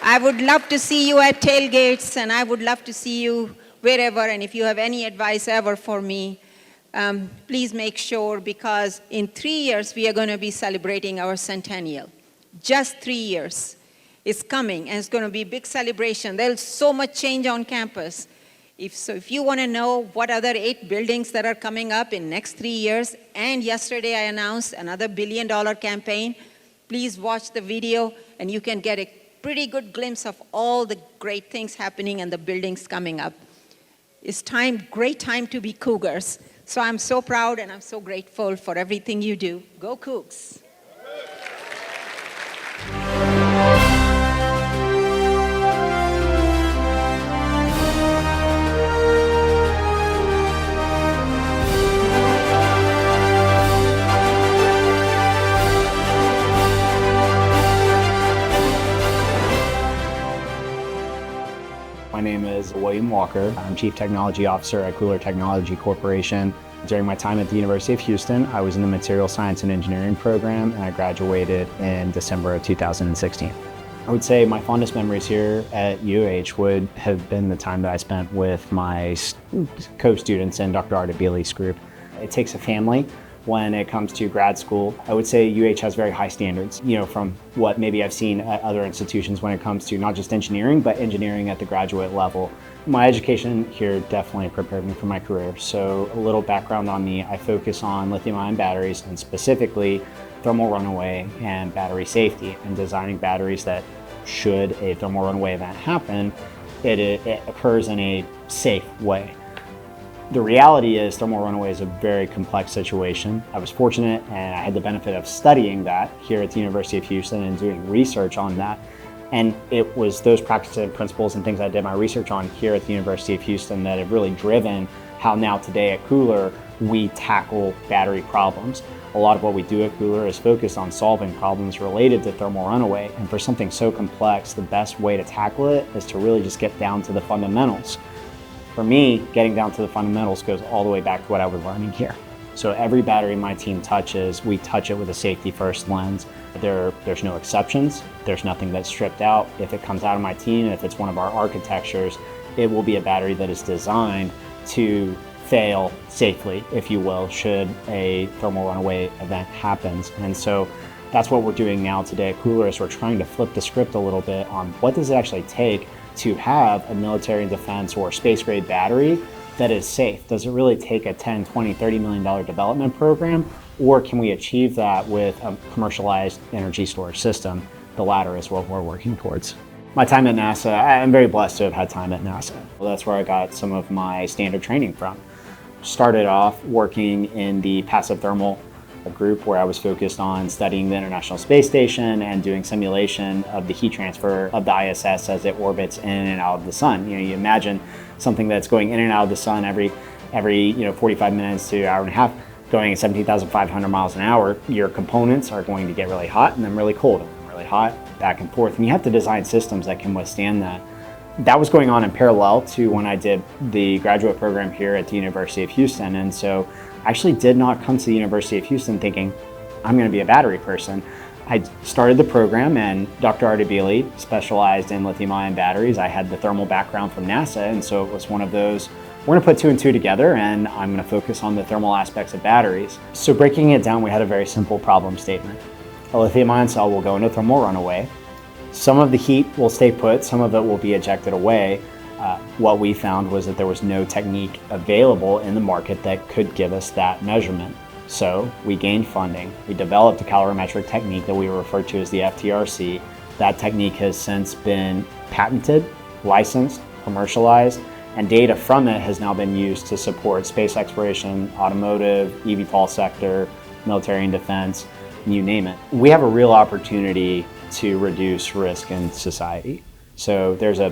I would love to see you at tailgates, and I would love to see you wherever. And if you have any advice ever for me, please make sure, because in 3 years, we are going to be celebrating our centennial. Just 3 years. It's coming, and it's going to be a big celebration. There's so much change on campus. If you want to know what other 8 buildings that are coming up in next 3 years, and yesterday I announced another $1 billion campaign, please watch the video, and you can get a pretty good glimpse of all the great things happening and the buildings coming up. It's great time to be Cougars. So I'm so proud and I'm so grateful for everything you do. Go Cougs! Walker. I'm Chief Technology Officer at Cooler Technology Corporation. During my time at the University of Houston, I was in the Material Science and Engineering program, and I graduated in December of 2016. I would say my fondest memories here at UH would have been the time that I spent with my co-students in Dr. Ardabili's group. It takes a family when it comes to grad school. I would say UH has very high standards, from what maybe I've seen at other institutions when it comes to not just engineering, but engineering at the graduate level. My education here definitely prepared me for my career. So a little background on me, I focus on lithium-ion batteries and specifically thermal runaway and battery safety, and designing batteries that, should a thermal runaway event happen, it occurs in a safe way. The reality is thermal runaway is a very complex situation. I was fortunate and I had the benefit of studying that here at the University of Houston and doing research on that. And it was those practices and principles and things I did my research on here at the University of Houston that have really driven how now today at Cooler we tackle battery problems. A lot of what we do at Cooler is focus on solving problems related to thermal runaway. And for something so complex, the best way to tackle it is to really just get down to the fundamentals. For me, getting down to the fundamentals goes all the way back to what I was learning here. So every battery my team touches, we touch it with a safety first lens. There's no exceptions. There's nothing that's stripped out. If it comes out of my team, if it's one of our architectures, it will be a battery that is designed to fail safely, if you will, should a thermal runaway event happens. And so that's what we're doing now today at Cooler, is we're trying to flip the script a little bit on what does it actually take to have a military defense or space grade battery that is safe. Does it really take a $10, $20, $30 million development program, or can we achieve that with a commercialized energy storage system? The latter is what we're working towards. My time at NASA, I'm very blessed to have had time at NASA. Well, that's where I got some of my standard training from. Started off working in the passive thermal group where I was focused on studying the International Space Station and doing simulation of the heat transfer of the ISS as it orbits in and out of the sun. You imagine something that's going in and out of the sun every 45 minutes to an hour and a half, going at 17,500 miles an hour. Your components are going to get really hot and then really cold and then really hot, back and forth. And you have to design systems that can withstand that. That was going on in parallel to when I did the graduate program here at the University of Houston. And so I actually did not come to the University of Houston thinking, I'm going to be a battery person. I started the program and Dr. Ardabili specialized in lithium-ion batteries. I had the thermal background from NASA, and so it was one of those, we're going to put two and two together and I'm going to focus on the thermal aspects of batteries. So breaking it down, we had a very simple problem statement. A lithium-ion cell will go into thermal runaway. Some of the heat will stay put, some of it will be ejected away. What we found was that there was no technique available in the market that could give us that measurement. So we gained funding. We developed a calorimetric technique that we refer to as the FTRC. That technique has since been patented, licensed, commercialized, and data from it has now been used to support space exploration, automotive, eVTOL sector, military and defense, you name it. We have a real opportunity to reduce risk in society. So there's a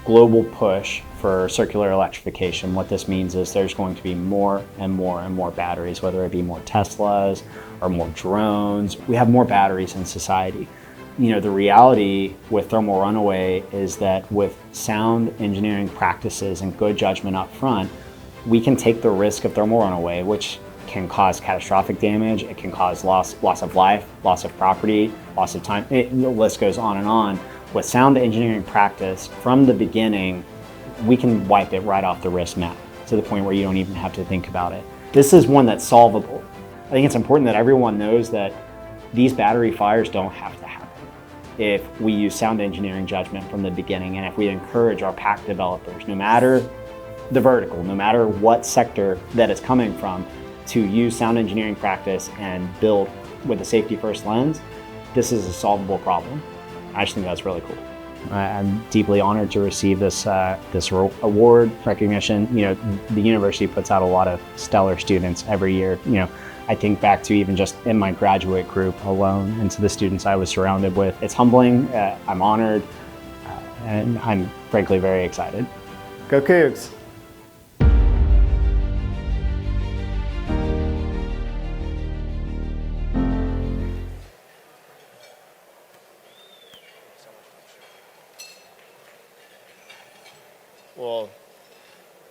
global push for circular electrification. What this means is there's going to be more and more and more batteries, whether it be more Teslas or more drones. We have more batteries in society. The reality with thermal runaway is that with sound engineering practices and good judgment up front, we can take the risk of thermal runaway, which can cause catastrophic damage. It can cause loss of life, loss of property, loss of time. The list goes on and on. With sound engineering practice, from the beginning, we can wipe it right off the risk map to the point where you don't even have to think about it. This is one that's solvable. I think it's important that everyone knows that these battery fires don't have to happen if we use sound engineering judgment from the beginning, and if we encourage our pack developers, no matter the vertical, no matter what sector that it's coming from, to use sound engineering practice and build with a safety first lens. This is a solvable problem. I just think that's really cool. I'm deeply honored to receive this award recognition. The university puts out a lot of stellar students every year. I think back to even just in my graduate group alone and to the students I was surrounded with. It's humbling, I'm honored, and I'm frankly very excited. Go Cougs! Well,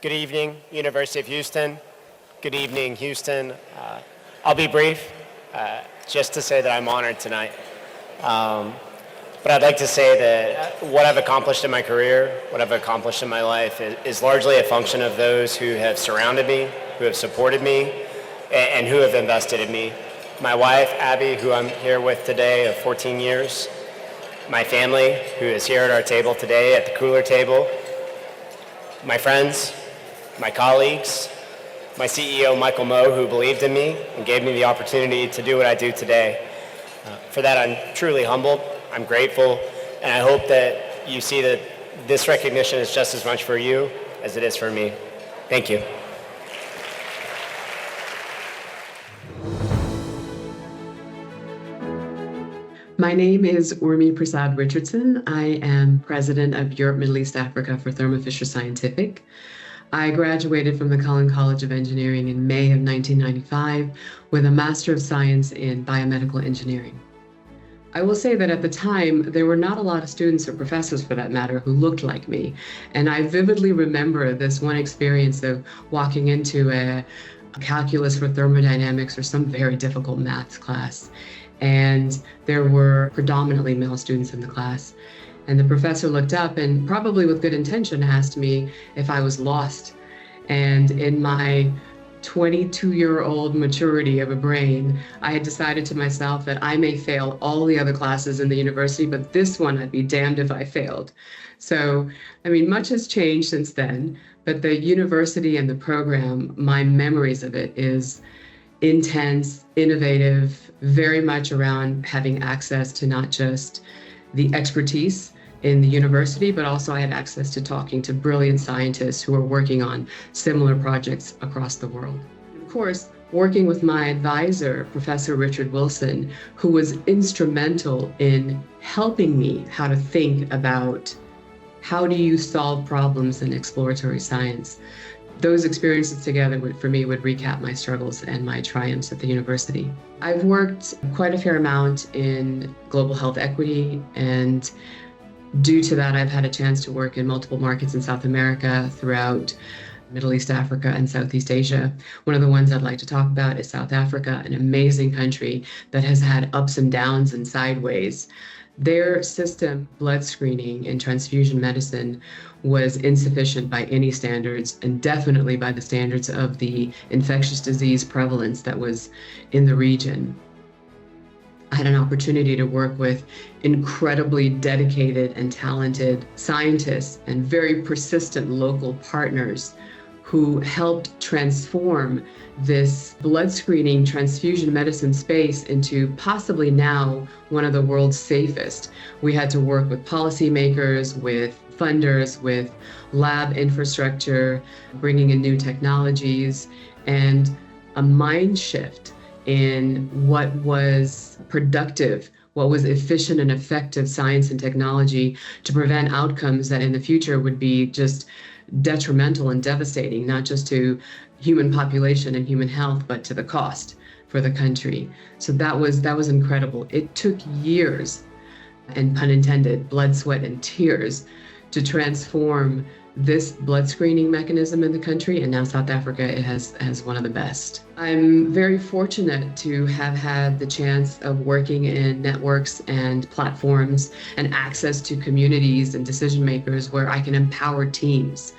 Good evening, University of Houston. Good evening, Houston. I'll be brief, just to say that I'm honored tonight. But I'd like to say that what I've accomplished in my career, what I've accomplished in my life is largely a function of those who have surrounded me, who have supported me, and who have invested in me. My wife, Abby, who I'm here with today of 14 years. My family, who is here at our table today at the cooler table. My friends, my colleagues, my CEO, Michael Moe, who believed in me and gave me the opportunity to do what I do today. For that, I'm truly humbled. I'm grateful, and I hope that you see that this recognition is just as much for you as it is for me. Thank you. My name is Urmi Prasad Richardson. I am president of Europe, Middle East, Africa for Thermo Fisher Scientific. I graduated from the Cullen College of Engineering in May of 1995 with a Master of Science in Biomedical Engineering. I will say that at the time, there were not a lot of students or professors, for that matter, who looked like me. And I vividly remember this one experience of walking into a calculus for thermodynamics or some very difficult maths class. And there were predominantly male students in the class. And the professor looked up and, probably with good intention, asked me if I was lost. And in my 22-year-old maturity of a brain, I had decided to myself that I may fail all the other classes in the university, but this one I'd be damned if I failed. So, I mean, much has changed since then, but the university and the program, my memories of it is intense, innovative, very much around having access to not just the expertise in the university, but also I had access to talking to brilliant scientists who are working on similar projects across the world. Of course, working with my advisor, Professor Richard Wilson, who was instrumental in helping me how to think about how do you solve problems in exploratory science. Those experiences together for me would recap my struggles and my triumphs at the university. I've worked quite a fair amount in global health equity, and due to that, I've had a chance to work in multiple markets in South America, throughout Middle East, Africa, and Southeast Asia. One of the ones I'd like to talk about is South Africa, an amazing country that has had ups and downs and sideways. Their system, blood screening and transfusion medicine, was insufficient by any standards, and definitely by the standards of the infectious disease prevalence that was in the region. I had an opportunity to work with incredibly dedicated and talented scientists and very persistent local partners who helped transform this blood screening transfusion medicine space into possibly now one of the world's safest. We had to work with policymakers, with funders, with lab infrastructure, bringing in new technologies, and a mind shift in what was productive, what was efficient and effective science and technology to prevent outcomes that in the future would be just detrimental and devastating, not just to human population and human health, but to the cost for the country. So that was incredible. It took years, and pun intended, blood, sweat, and tears to transform this blood screening mechanism in the country, and now South Africa it has one of the best. I'm very fortunate to have had the chance of working in networks and platforms and access to communities and decision makers where I can empower teams.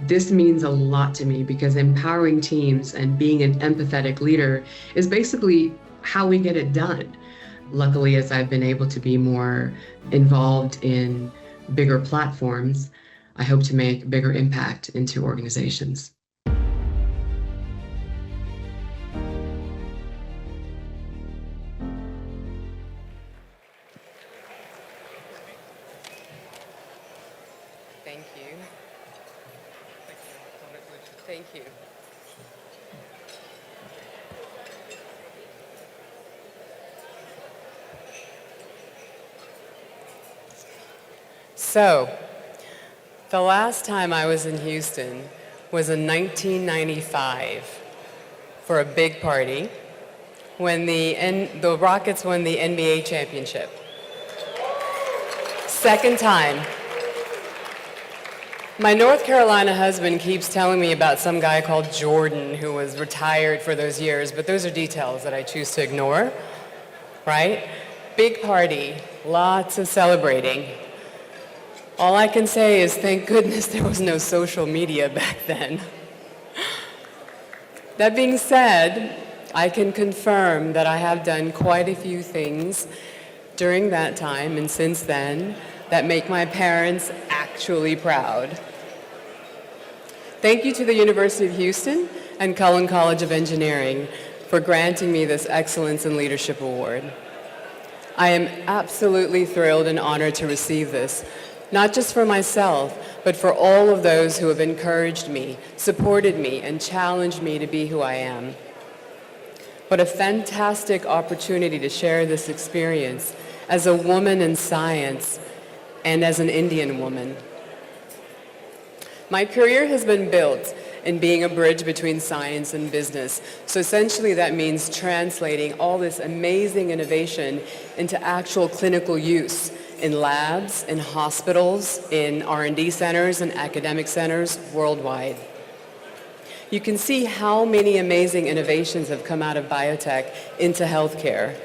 This means a lot to me because empowering teams and being an empathetic leader is basically how we get it done. Luckily, as I've been able to be more involved in bigger platforms, I hope to make bigger impact into organizations. Thank you. Thank you. So, the last time I was in Houston was in 1995 for a big party when the Rockets won the NBA championship. Second time. My North Carolina husband keeps telling me about some guy called Jordan who was retired for those years, but those are details that I choose to ignore, right? Big party, lots of celebrating. All I can say is thank goodness there was no social media back then. That being said, I can confirm that I have done quite a few things during that time and since then that make my parents actually proud. Thank you to the University of Houston and Cullen College of Engineering for granting me this Excellence in Leadership Award. I am absolutely thrilled and honored to receive this, not just for myself, but for all of those who have encouraged me, supported me, and challenged me to be who I am. What a fantastic opportunity to share this experience as a woman in science and as an Indian woman. My career has been built in being a bridge between science and business. So essentially that means translating all this amazing innovation into actual clinical use in labs, in hospitals, in R&D centers, and academic centers worldwide. You can see how many amazing innovations have come out of biotech into healthcare.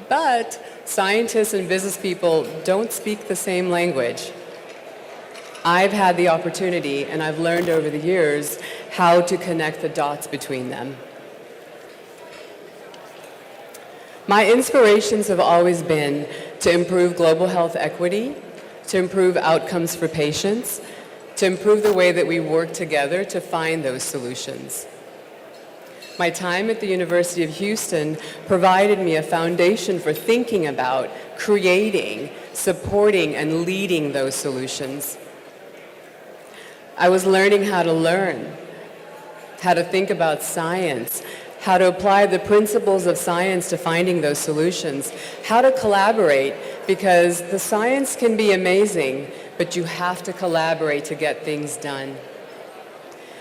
But scientists and business people don't speak the same language. I've had the opportunity, and I've learned over the years, how to connect the dots between them. My inspirations have always been to improve global health equity, to improve outcomes for patients, to improve the way that we work together to find those solutions. My time at the University of Houston provided me a foundation for thinking about, creating, supporting, and leading those solutions. I was learning how to learn, how to think about science, how to apply the principles of science to finding those solutions, how to collaborate, because the science can be amazing, but you have to collaborate to get things done.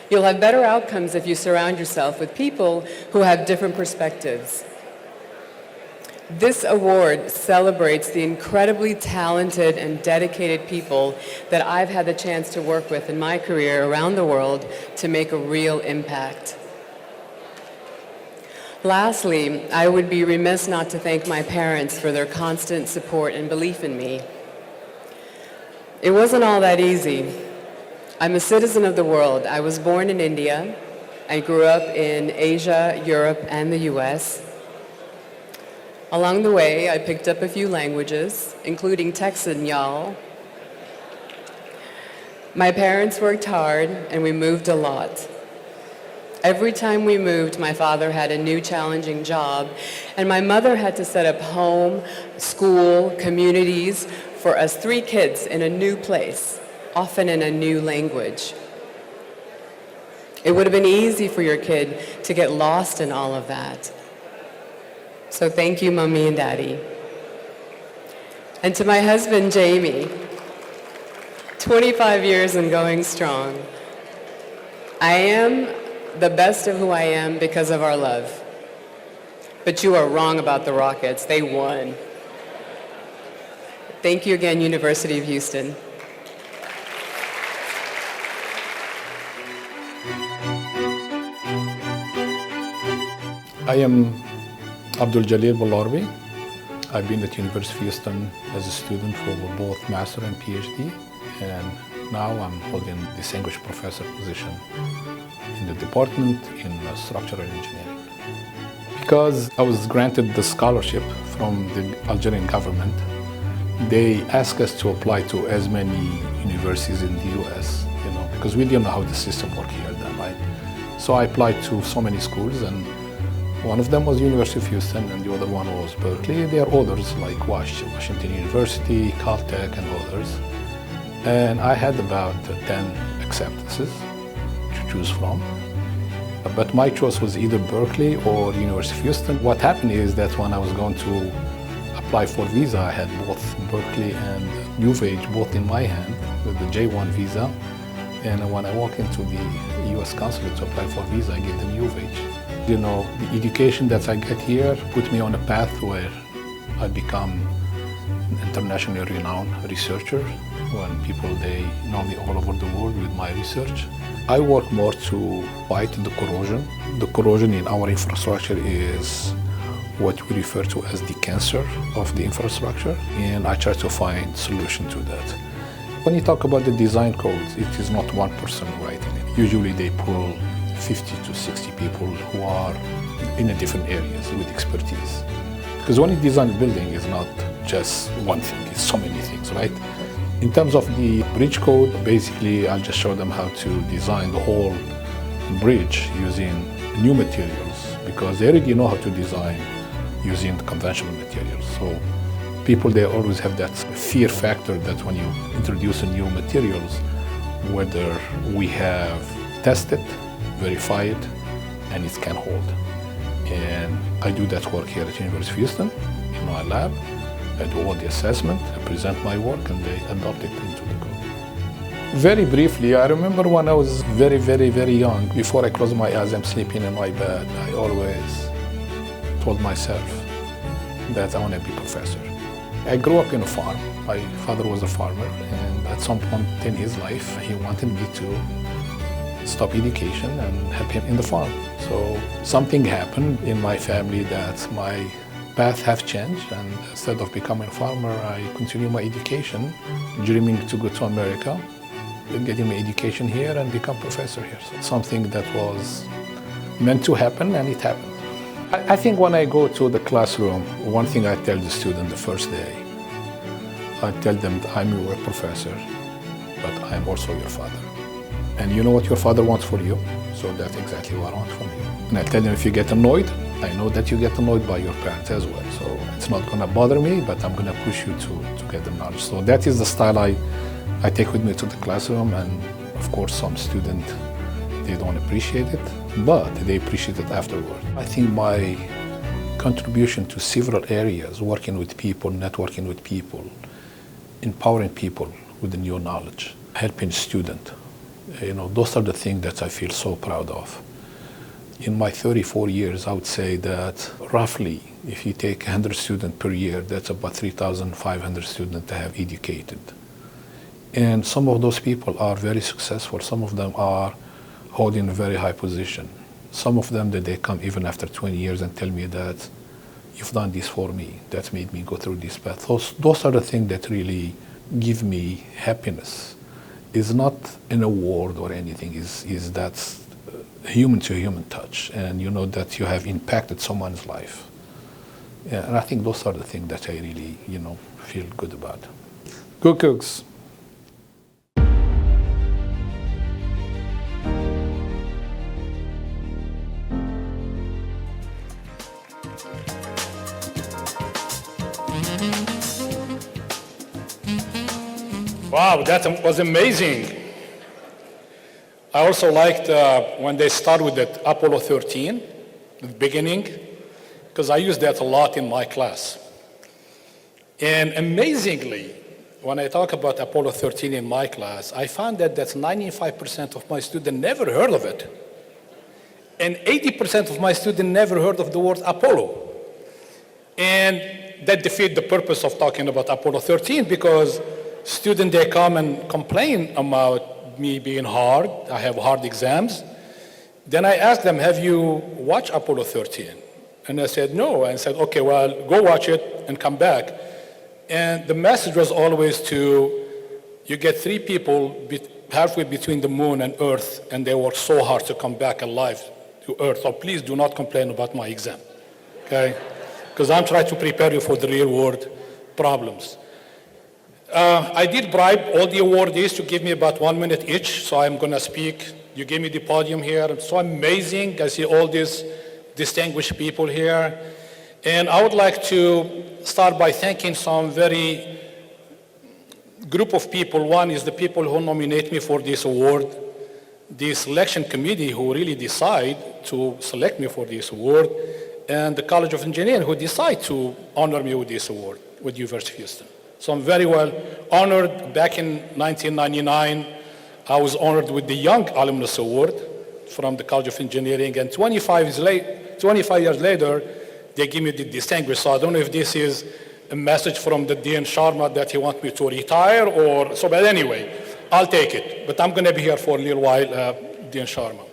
You'll have better outcomes if you surround yourself with people who have different perspectives. This award celebrates the incredibly talented and dedicated people that I've had the chance to work with in my career around the world to make a real impact. Lastly, I would be remiss not to thank my parents for their constant support and belief in me. It wasn't all that easy. I'm a citizen of the world. I was born in India. I grew up in Asia, Europe, and the US. Along the way, I picked up a few languages, including Texan, y'all. My parents worked hard, and we moved a lot. Every time we moved, my father had a new challenging job, and my mother had to set up home, school, communities for us 3 kids in a new place, often in a new language. It would have been easy for your kid to get lost in all of that. So thank you, Mommy and Daddy. And to my husband, Jamie, 25 years and going strong. I am the best of who I am because of our love. But you are wrong about the Rockets. They won. Thank you again, University of Houston. I am Abdul Jalil Balorbi. I've been at University of Houston as a student for both master and PhD, and now I'm holding a distinguished professor position in the department in structural engineering. Because I was granted the scholarship from the Algerian government, they asked us to apply to as many universities in the US, because we didn't know how the system worked here then, right? So I applied to so many schools, and one of them was University of Houston, and the other one was Berkeley. There are others like Washington University, Caltech, and others. And I had about 10 acceptances to choose from. But my choice was either Berkeley or University of Houston. What happened is that when I was going to apply for visa, I had both Berkeley and UVH both in my hand with the J1 visa. And when I walked into the US consulate to apply for visa, I gave them UVH. The education that I get here put me on a path where I become an internationally renowned researcher when people, they know me all over the world with my research. I work more to fight the corrosion. The corrosion in our infrastructure is what we refer to as the cancer of the infrastructure, and I try to find solution to that. When you talk about the design codes, it is not one person writing it. Usually they pull 50 to 60 people who are in a different areas with expertise. Because when you design a building, it's not just one thing, it's so many things, right? In terms of the bridge code, basically I'll just show them how to design the whole bridge using new materials, because they already know how to design using conventional materials. So people, they always have that fear factor that when you introduce a new materials, whether we have tested, verified, and it can hold. And I do that work here at University of Houston in my lab. I do all the assessment, I present my work, and they adopt it into the code. Very briefly, I remember when I was very, very, very young, before I closed my eyes, I'm sleeping in my bed, I always told myself that I want to be a professor. I grew up in a farm. My father was a farmer, and at some point in his life, he wanted me to stop education and help him in the farm. So something happened in my family that my path have changed, and instead of becoming a farmer, I continue my education, dreaming to go to America, getting my education here and become professor here. So something that was meant to happen, and it happened. I think when I go to the classroom, one thing I tell the student the first day, I tell them I'm your professor, but I'm also your father. And you know what your father wants for you, so that's exactly what I want from you. And I tell them, if you get annoyed, I know that you get annoyed by your parents as well. So it's not gonna bother me, but I'm gonna push you to get the knowledge. So that is the style I take with me to the classroom. And of course, some students, they don't appreciate it, but they appreciate it afterward. I think my contribution to several areas, working with people, networking with people, empowering people with the new knowledge, helping students, those are the things that I feel so proud of. In my 34 years, I would say that roughly, if you take 100 students per year, that's about 3,500 students that I have educated. And some of those people are very successful. Some of them are holding a very high position. Some of them that they come even after 20 years and tell me that you've done this for me, that made me go through this path. Those are the things that really give me happiness. It's not an award or anything, is that human to human touch, and you know that you have impacted someone's life. Yeah, and I think those are the things that I really, feel good about. Good cooks. Wow, that was amazing. I also liked when they start with that Apollo 13, the beginning, because I use that a lot in my class. And amazingly, when I talk about Apollo 13 in my class, I found that 95% of my students never heard of it. And 80% of my students never heard of the word Apollo. And that defeats the purpose of talking about Apollo 13, because students, they come and complain about me being hard. I have hard exams. Then I asked them, have you watched Apollo 13? And they said, no. And I said, okay, well, go watch it and come back. And the message was always you get 3 people halfway between the moon and Earth, and they work so hard to come back alive to Earth. So please do not complain about my exam, okay? Because I'm trying to prepare you for the real world problems. I did bribe all the awardees to give me about 1 minute each, so I'm gonna speak. You gave me the podium here. It's so amazing. I see all these distinguished people here. And I would like to start by thanking some very group of people. One is the people who nominate me for this award, the selection committee who really decide to select me for this award, and the College of Engineering who decide to honor me with this award with University of Houston. So I'm very well honored. Back in 1999, I was honored with the Young Alumnus Award from the College of Engineering, and 25 years later, they give me the distinguished. So I don't know if this is a message from the Dean Sharma that he wants me to retire or so, but anyway, I'll take it. But I'm going to be here for a little while, Dean Sharma.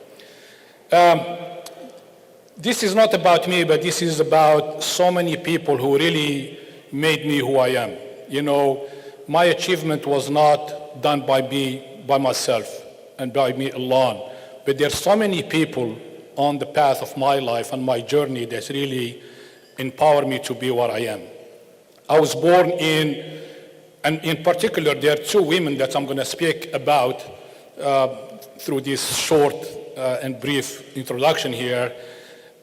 This is not about me, but this is about so many people who really made me who I am. You know, my achievement was not done by me, by myself, and by me alone. But there's so many people on the path of my life and my journey that really empower me to be what I am. I was born in, and in particular, there are two women that I'm going to speak about through this short and brief introduction here.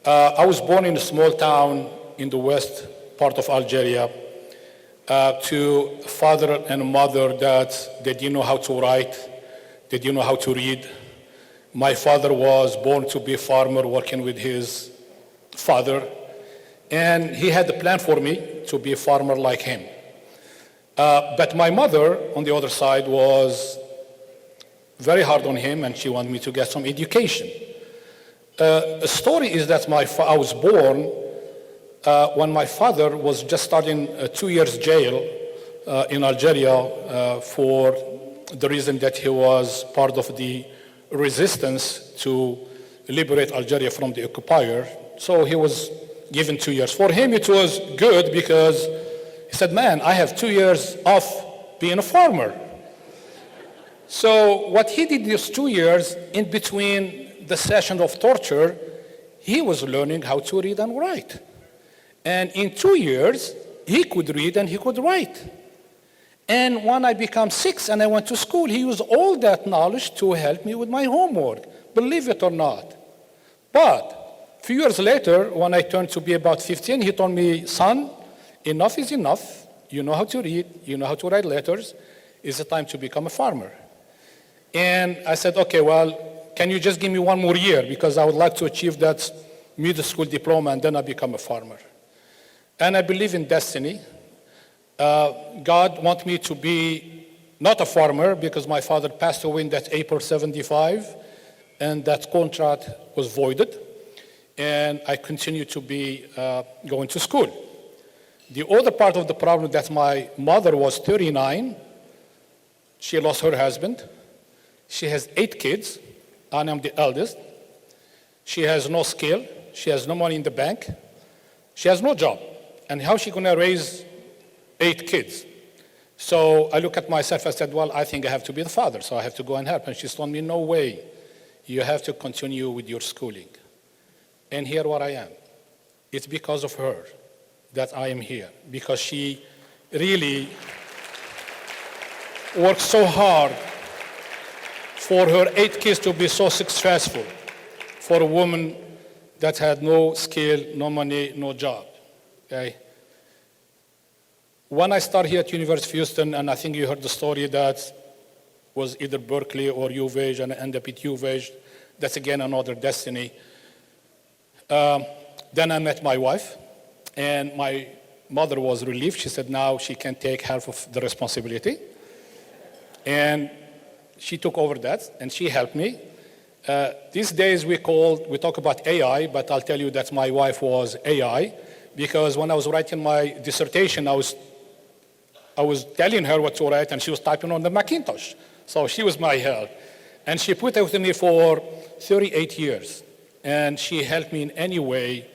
I was born in a small town in the west part of Algeria to a father and a mother that they didn't know how to write, they didn't know how to read. My father was born to be a farmer working with his father, and he had a plan for me to be a farmer like him. But my mother, on the other side, was very hard on him, and she wanted me to get some education. The story is that I was born when my father was just starting 2 years jail in Algeria for the reason that he was part of the resistance to liberate Algeria from the occupier. So he was given 2 years. For him, it was good because he said, man, I have 2 years off being a farmer. So what he did these 2 years in between the session of torture, he was learning how to read and write. And in 2 years, he could read and he could write. And when I became 6 and I went to school, he used all that knowledge to help me with my homework, believe it or not. But a few years later, when I turned to be about 15, he told me, son, enough is enough. You know how to read, you know how to write letters. It's time to become a farmer. And I said, okay, well, can you just give me 1 more year? Because I would like to achieve that middle school diploma and then I become a farmer. And I believe in destiny. God wanted me to be not a farmer because my father passed away in that April 75 and that contract was voided. And I continued to be going to school. The other part of the problem that my mother was 39. She lost her husband. She has 8 kids. And I'm the eldest. She has no skill. She has no money in the bank. She has no job. And how is she going to raise 8 kids? So I look at myself, I said, well, I think I have to be the father, so I have to go and help. And she told me, no way. You have to continue with your schooling. And here what I am. It's because of her that I am here. Because she really worked so hard for her 8 kids to be so successful, for a woman that had no skill, no money, no job. Okay? When I started here at University of Houston, and I think you heard the story that was either Berkeley or U of H, and I ended up at U of H, that's again another destiny. Then I met my wife, and my mother was relieved. She said now she can take half of the responsibility. And she took over that, and she helped me. These days we talk about AI, but I'll tell you that my wife was AI, because when I was writing my dissertation, I was telling her what to write, and she was typing on the Macintosh. So she was my help. And she put it with me for 38 years, and she helped me in any way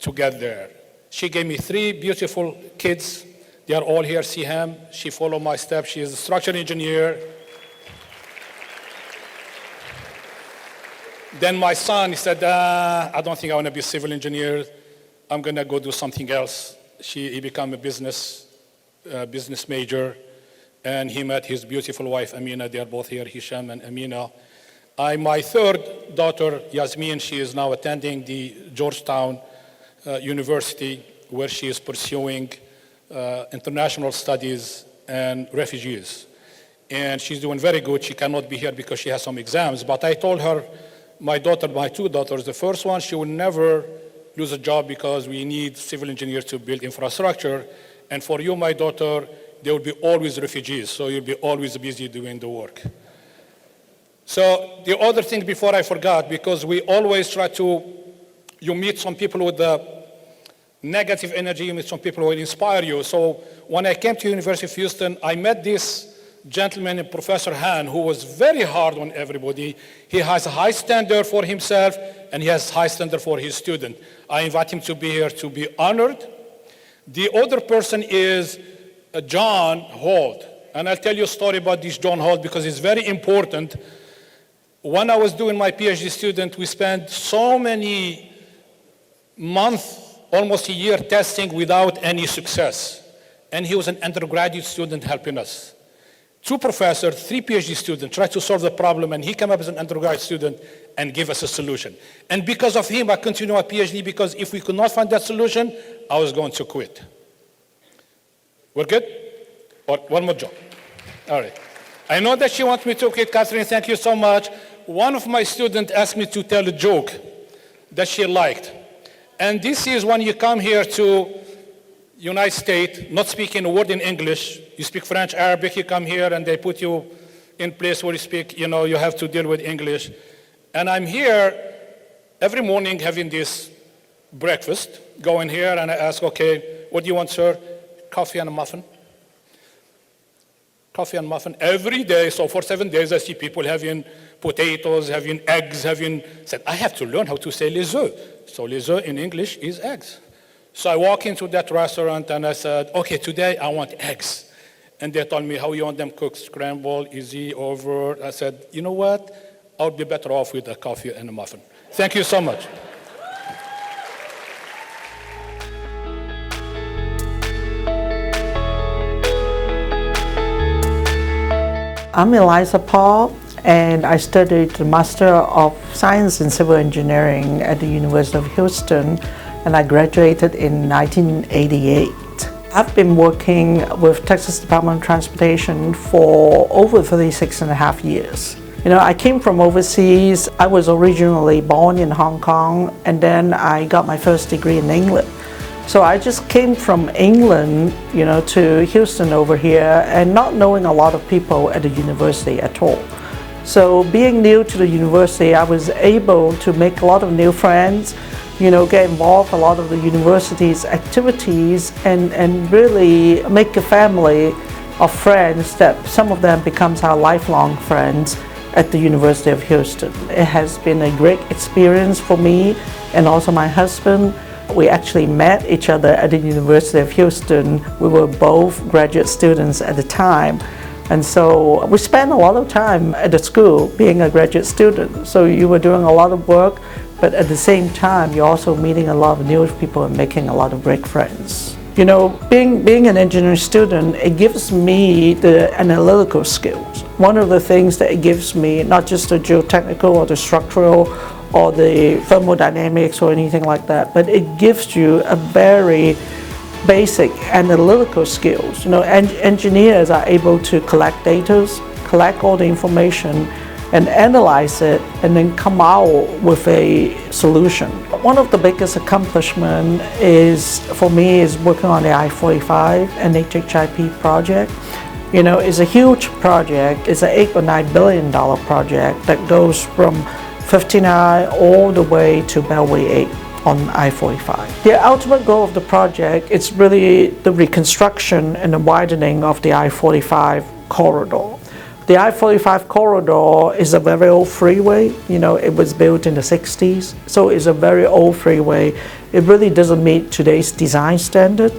to get there. She gave me 3 beautiful kids. They are all here, see him. She followed my steps. She is a structural engineer. Then my son, he said, I don't think I want to be a civil engineer. I'm going to go do something else. He became a business major, and he met his beautiful wife, Amina. They are both here, Hisham and Amina. My third daughter, Yasmin, she is now attending the Georgetown University, where she is pursuing international studies and refugees. And she's doing very good. She cannot be here because she has some exams. But I told her, my 2 daughters, the first one, she will never lose a job because we need civil engineers to build infrastructure. And for you, my daughter, there will be always refugees, so you'll be always busy doing the work. So the other thing before I forgot, because we always try to, you meet some people with negative energy, with some people will inspire you. So when I came to University of Houston, I met this gentleman, Professor Han, who was very hard on everybody. He has a high standard for himself, and he has high standard for his student. I invite him to be here to be honored. The other person is John Holt. And I'll tell you a story about this John Holt because it's very important. When I was doing my PhD student, we spent so many months, almost a year, testing without any success. And he was an undergraduate student helping us. 2 professors, 3 PhD students tried to solve the problem, and he came up as an undergraduate student and gave us a solution. And because of him, I continued my PhD, because if we could not find that solution, I was going to quit. We're good? Or one more job. All right. I know that she wants me to quit. Catherine, thank you so much. One of my students asked me to tell a joke that she liked. And this is when you come here to United States, not speaking a word in English. You speak French, Arabic, you come here and they put you in place where you speak, you have to deal with English. And I'm here every morning having this breakfast, going here and I ask, okay, what do you want, sir? Coffee and a muffin. Coffee and muffin every day. So for 7 days, I see people having potatoes, having eggs, said, I have to learn how to say les œufs. So les œufs in English is eggs. So I walk into that restaurant and I said, okay, today I want eggs. And they told me, how you want them cooked? Scrambled, easy, over. I said, you know what? I would be better off with a coffee and a muffin. Thank you so much. I'm Eliza Paul, and I studied the Master of Science in Civil Engineering at the University of Houston, and I graduated in 1988. I've been working with Texas Department of Transportation for over 36.5 years. I came from overseas. I was originally born in Hong Kong, and then I got my first degree in England. So I just came from England, to Houston over here, and not knowing a lot of people at the university at all. So being new to the university, I was able to make a lot of new friends, get involved in a lot of the university's activities, and really make a family of friends that some of them becomes our lifelong friends at the University of Houston. It has been a great experience for me and also my husband. We actually met each other at the University of Houston. We were both graduate students at the time. And so we spent a lot of time at the school being a graduate student. So you were doing a lot of work, but at the same time, you're also meeting a lot of new people and making a lot of great friends. Being an engineering student, it gives me the analytical skills. One of the things that it gives me, not just the geotechnical or the structural or the thermodynamics or anything like that, but it gives you a very basic analytical skills. Engineers are able to collect data, collect all the information, and analyze it, and then come out with a solution. One of the biggest accomplishments for me is working on the I-45 and HHIP project. It's a huge project. It's an $8 or $9 billion project that goes from 59 all the way to Beltway 8 on I-45. The ultimate goal of the project is really the reconstruction and the widening of the I-45 corridor. The I-45 corridor is a very old freeway. It was built in the 60s, so it's a very old freeway. It really doesn't meet today's design standard,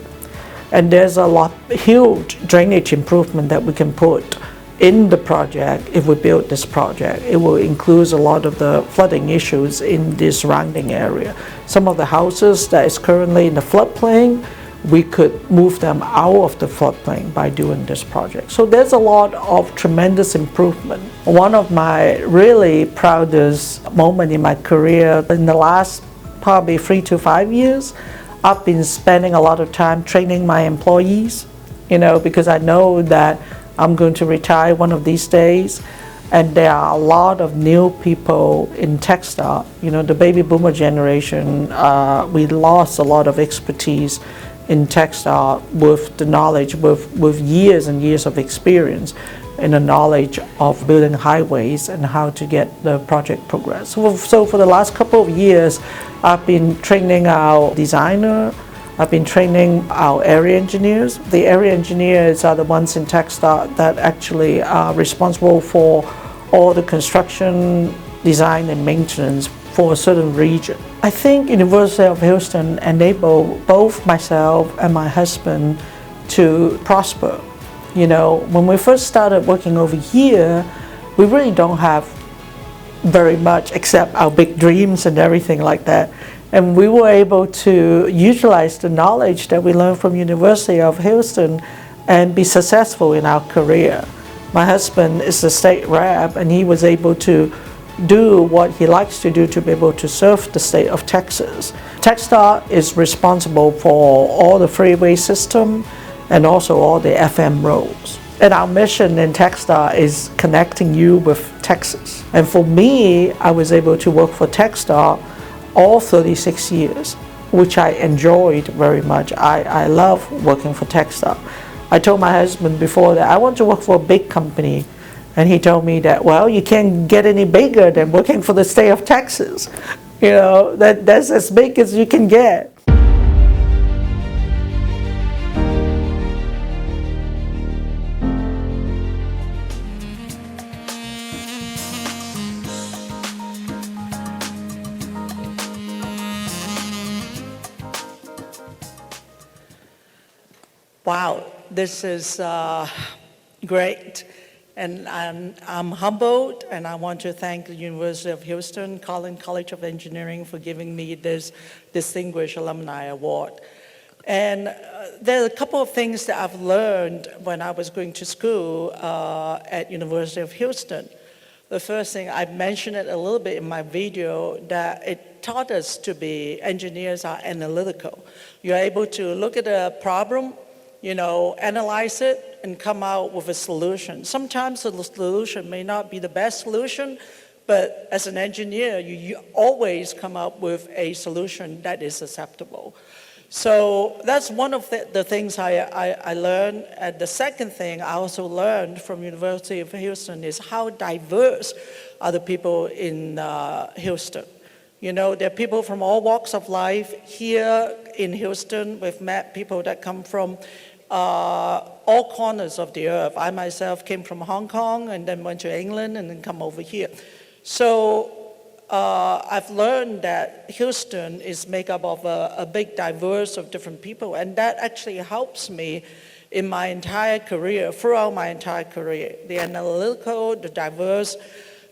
and there's a huge drainage improvement that we can put in the project. If we build this project, it will include a lot of the flooding issues in the surrounding area. Some of the houses that is currently in the floodplain, we could move them out of the floodplain by doing this project. So there's a lot of tremendous improvement. One of my really proudest moments in my career, in the last probably 3 to 5 years, I've been spending a lot of time training my employees, because I know that I'm going to retire one of these days, and there are a lot of new people in textile. The baby boomer generation, we lost a lot of expertise in textile with the knowledge, with years and years of experience in the knowledge of building highways and how to get the project progress. So for the last couple of years, I've been training our designer, I've been training our area engineers. The area engineers are the ones in TechStart that actually are responsible for all the construction, design and maintenance for a certain region. I think University of Houston enabled both myself and my husband to prosper. You know, when we first started working over here, we really don't have very much except our big dreams and everything like that. And we were able to utilize the knowledge that we learned from University of Houston and be successful in our career. My husband is a state rep, and he was able to do what he likes to do to be able to serve the state of Texas. TechStart is responsible for all the freeway system and also all the FM roads. And our mission in TechStart is connecting you with Texas. And for me, I was able to work for TechStart all 36 years, which I enjoyed very much. I love working for TechStart. I told my husband before that I want to work for a big company, and he told me that, well, you can't get any bigger than working for the state of Texas. You know, that's as big as you can get. Wow, this is great. And I'm humbled, and I want to thank the University of Houston, Cullen College of Engineering, for giving me this Distinguished Alumni Award. And there are a couple of things that I've learned when I was going to school at University of Houston. The first thing, I mentioned it a little bit in my video, that it taught us to be, engineers are analytical. You're able to look at a problem, you know, analyze it, and come out with a solution. Sometimes the solution may not be the best solution, but as an engineer, you always come up with a solution that is acceptable. So that's one of the things I learned. And the second thing I also learned from University of Houston is how diverse are the people in Houston. You know, there are people from all walks of life. Here in Houston, we've met people that come from all corners of the earth. I myself came from Hong Kong and then went to England and then come over here. So I've learned that Houston is made up of a big diverse of different people, and that actually helps me in my entire career, throughout my entire career. The analytical, the diverse.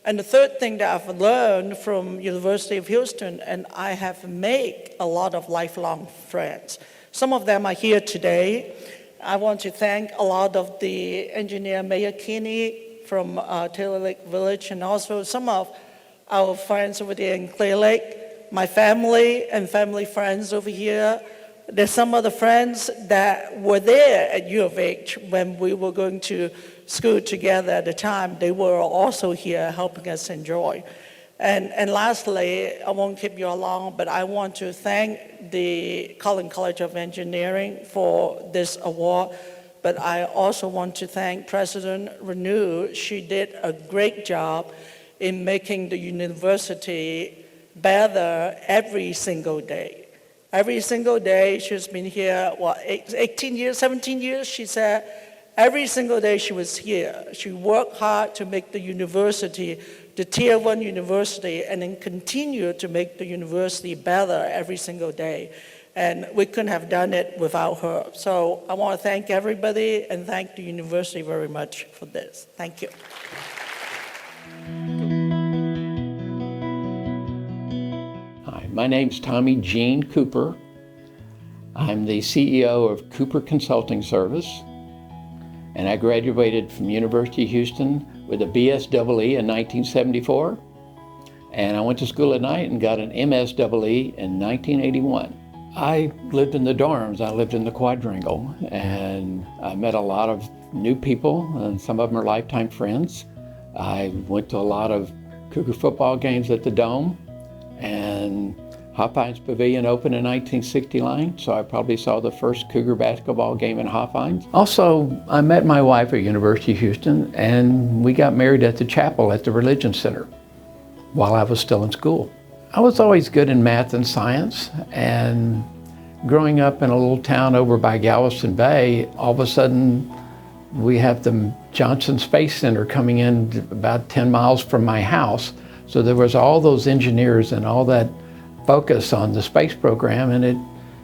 And the third thing that I've learned from University of Houston, and I have made a lot of lifelong friends. Some of them are here today. I want to thank a lot of the engineer Mayor Kinney from Taylor Lake Village, and also some of our friends over there in Clear Lake, my family and family friends over here. There's some of the friends that were there at U of H when we were going to school together at the time. They were also here helping us enjoy. And lastly, I won't keep you long, but I want to thank the Cullen College of Engineering for this award. But I also want to thank President Renew. She did a great job in making the university better every single day. Every single day, she's been here, 18 years, 17 years, she said. Every single day she was here. She worked hard to make the university the Tier 1 university, and then continue to make the university better every single day. And we couldn't have done it without her. So I want to thank everybody and thank the university very much for this. Thank you. Hi, my name's Tommy Gene Cooper. I'm the CEO of Cooper Consulting Service, and I graduated from University of Houston with a BSEE in 1974, and I went to school at night and got an MSEE in 1981. I lived in the dorms, I lived in the quadrangle, and I met a lot of new people, and some of them are lifetime friends. I went to a lot of Cougar football games at the Dome, and Hopkins Pavilion opened in 1969, so I probably saw the first Cougar basketball game in Hopkins. Also, I met my wife at University of Houston, and we got married at the chapel at the Religion Center while I was still in school. I was always good in math and science, and Growing up in a little town over by Galveston Bay, all of a sudden we have the Johnson Space Center coming in about 10 miles from my house. So there was all those engineers and all that focus on the space program, and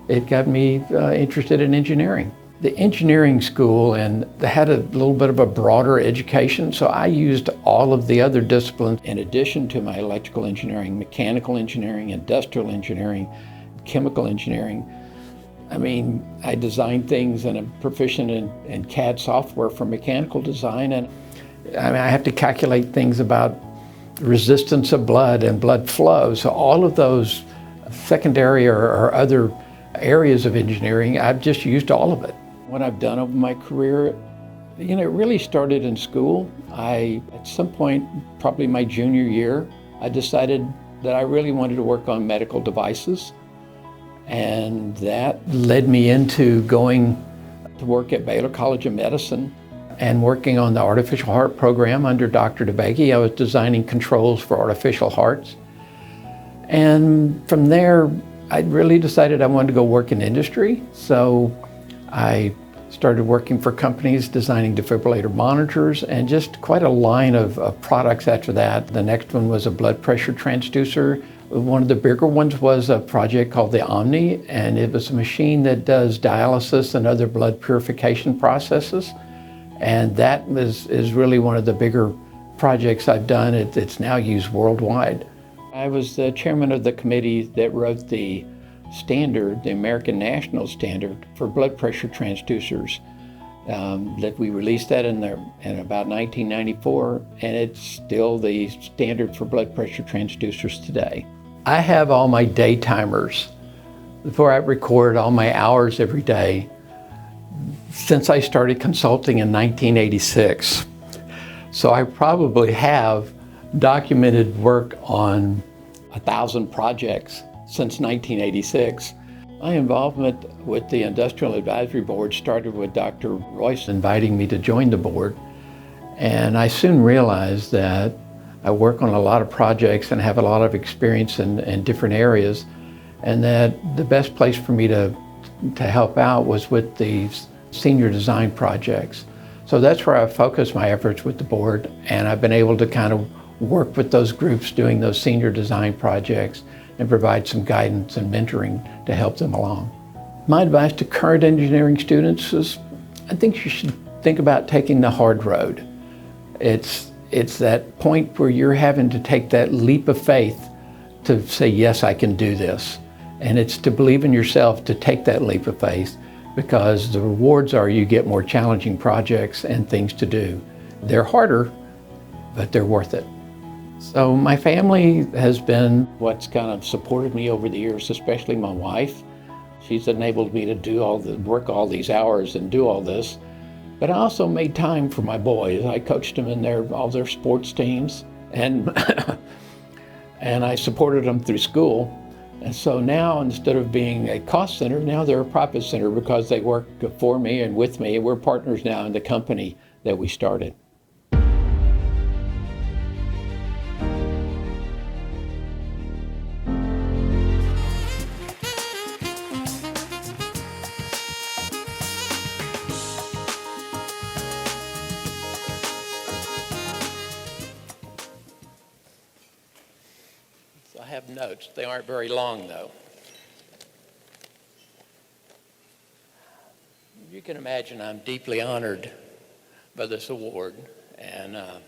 it got me interested in engineering. The engineering school and they had a little bit of a broader education, so I used all of the other disciplines in addition to my electrical engineering, mechanical engineering, industrial engineering, chemical engineering. I mean, I designed things and I'm proficient in CAD software for mechanical design, and I mean, I have to calculate things about resistance of blood and blood flow. So all of those secondary or other areas of engineering, I've just used all of it. What I've done over my career, you know, it really started in school. At some point, probably my junior year, I decided that I really wanted to work on medical devices. And that led me into going to work at Baylor College of Medicine and working on the artificial heart program under Dr. DeBakey. I was designing controls for artificial hearts. And from there, I really decided I wanted to go work in industry. So I started working for companies designing defibrillator monitors and just quite a line of products after that. The next one was a blood pressure transducer. One of the bigger ones was a project called the Omni, and it was a machine that does dialysis and other blood purification processes. And that is really one of the bigger projects I've done. It's now used worldwide. I was the chairman of the committee that wrote the standard, the American National Standard for blood pressure transducers. That we released that in about 1994, and it's still the standard for blood pressure transducers today. I have all my day timers before I record all my hours every day since I started consulting in 1986. So I probably have documented work on 1,000 projects since 1986. My involvement with the Industrial Advisory Board started with Dr. Royce inviting me to join the board. And I soon realized that I work on a lot of projects and have a lot of experience in different areas, and that the best place for me to help out was with these senior design projects. So that's where I focus my efforts with the board, and I've been able to kind of work with those groups doing those senior design projects and provide some guidance and mentoring to help them along. My advice to current engineering students is, I think you should think about taking the hard road. It's that point where you're having to take that leap of faith to say, yes, I can do this. And it's to believe in yourself to take that leap of faith, because the rewards are you get more challenging projects and things to do. They're harder, but they're worth it. So my family has been what's kind of supported me over the years, especially my wife. She's enabled me to work all these hours and do all this. But I also made time for my boys. I coached them in all their sports teams, and and I supported them through school. And so now, instead of being a cost center, now they're a profit center because they work for me and with me. We're partners now in the company that we started. I have notes. They aren't very long, though. You can imagine I'm deeply honored by this award, and I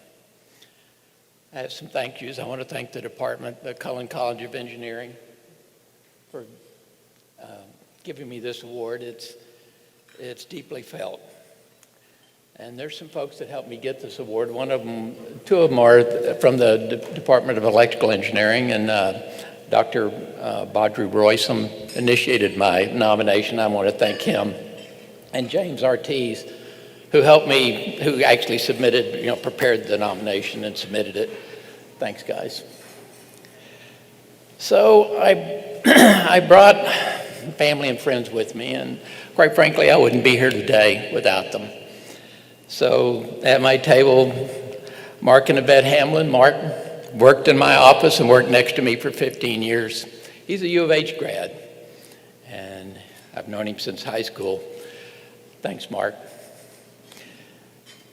have some thank yous. I want to thank the department, the Cullen College of Engineering, for giving me this award. It's deeply felt. And there's some folks that helped me get this award. Two of them are from the Department of Electrical Engineering, and Dr. Badri Roysam initiated my nomination. I want to thank him. And James Ortiz, who helped me, who actually prepared the nomination and submitted it. Thanks, guys. So I brought family and friends with me, and quite frankly, I wouldn't be here today without them. So at my table, Mark and Yvette Hamlin. Mark worked in my office and worked next to me for 15 years. He's a U of H grad, and I've known him since high school. Thanks, Mark.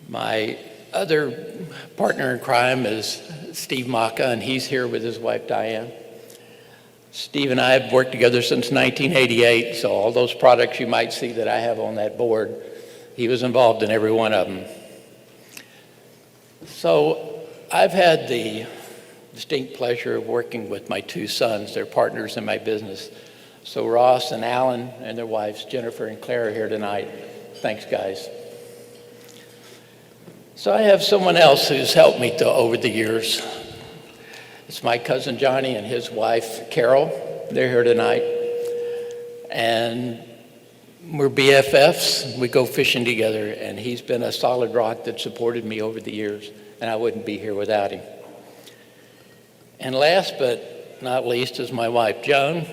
My other partner in crime is Steve Maka, and he's here with his wife, Diane. Steve and I have worked together since 1988, so all those products you might see that I have on that board, he was involved in every one of them. So I've had the distinct pleasure of working with my two sons. They're partners in my business. So Ross and Alan and their wives, Jennifer and Claire, are here tonight. Thanks, guys. So I have someone else who's helped me over the years. It's my cousin Johnny and his wife, Carol. They're here tonight. And we're BFFs. We go fishing together, and he's been a solid rock that supported me over the years, and I wouldn't be here without him. And last but not least is my wife, Joan.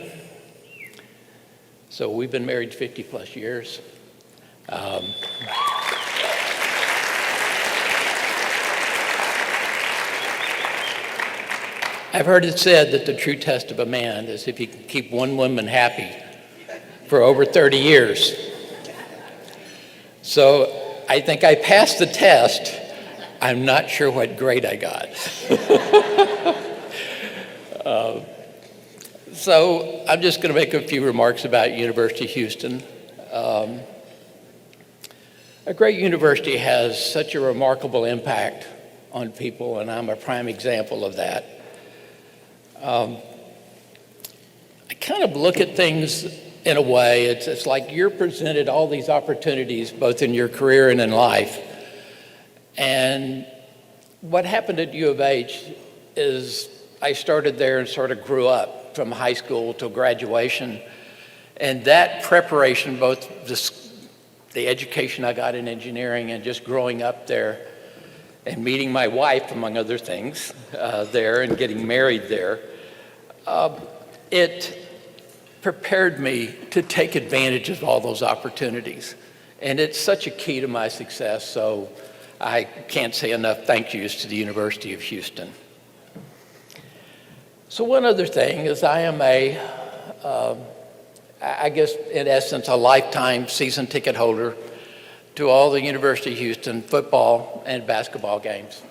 So we've been married 50 plus years. I've heard it said that the true test of a man is if he can keep one woman happy for over 30 years. So I think I passed the test. I'm not sure what grade I got. So I'm just going to make a few remarks about University of Houston. A great university has such a remarkable impact on people, and I'm a prime example of that. I kind of look at things in a way, it's like you're presented all these opportunities both in your career and in life. And what happened at U of H is I started there and sort of grew up from high school to graduation. And that preparation, both the education I got in engineering and just growing up there and meeting my wife, among other things, there and getting married there, it prepared me to take advantage of all those opportunities. And it's such a key to my success, so I can't say enough thank yous to the University of Houston. So one other thing is I am I guess in essence, a lifetime season ticket holder to all the University of Houston football and basketball games.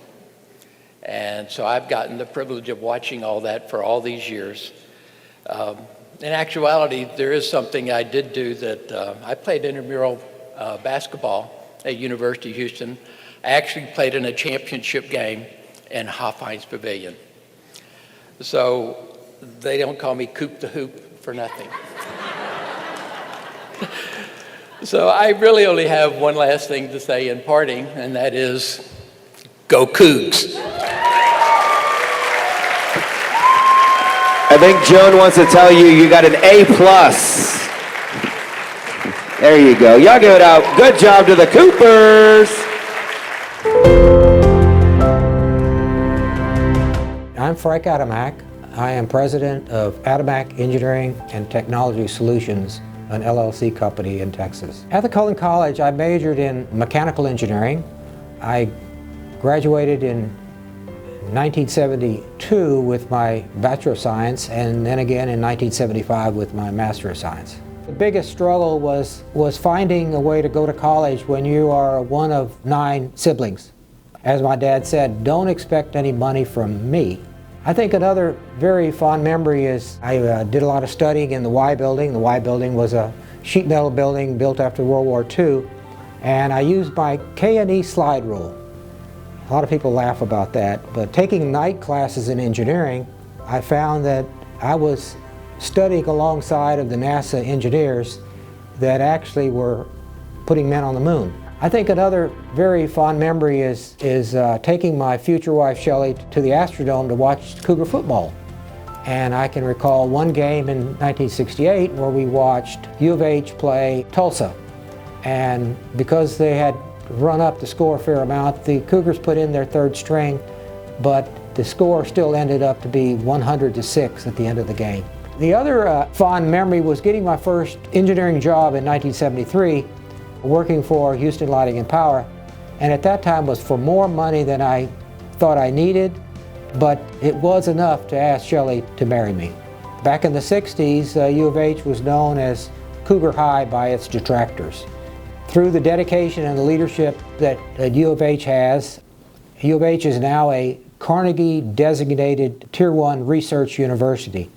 And so I've gotten the privilege of watching all that for all these years. In actuality, there is something I did do that I played intramural basketball at University of Houston. I actually played in a championship game in Hofheinz Pavilion. So they don't call me Coop the Hoop for nothing. So I really only have one last thing to say in parting, and that is, go Cougs. I think Joan wants to tell you you got an A+. There you go. Y'all give it out. Good job to the Coopers. I'm Frank Adamak. I am president of Adamak Engineering and Technology Solutions, an LLC company in Texas. At the Cullen College, I majored in mechanical engineering. I graduated in 1972 with my Bachelor of Science, and then again in 1975 with my Master of Science. The biggest struggle was finding a way to go to college when you are one of 9 siblings. As my dad said, don't expect any money from me. I think another very fond memory is I did a lot of studying in the Y building. The Y building was a sheet metal building built after World War II, and I used my K&E slide rule. A lot of people laugh about that, but taking night classes in engineering, I found that I was studying alongside of the NASA engineers that actually were putting men on the moon. I think another very fond memory is taking my future wife Shelley to the Astrodome to watch Cougar football. And I can recall one game in 1968 where we watched U of H play Tulsa. And because they had run up the score a fair amount, the Cougars put in their third string, but the score still ended up to be 100-6 at the end of the game. The other fond memory was getting my first engineering job in 1973, working for Houston Lighting and Power, and at that time was for more money than I thought I needed, but it was enough to ask Shelley to marry me. Back in the 60s, U of H was known as Cougar High by its detractors. Through the dedication and the leadership that U of H has, U of H is now a Carnegie-designated Tier 1 research university.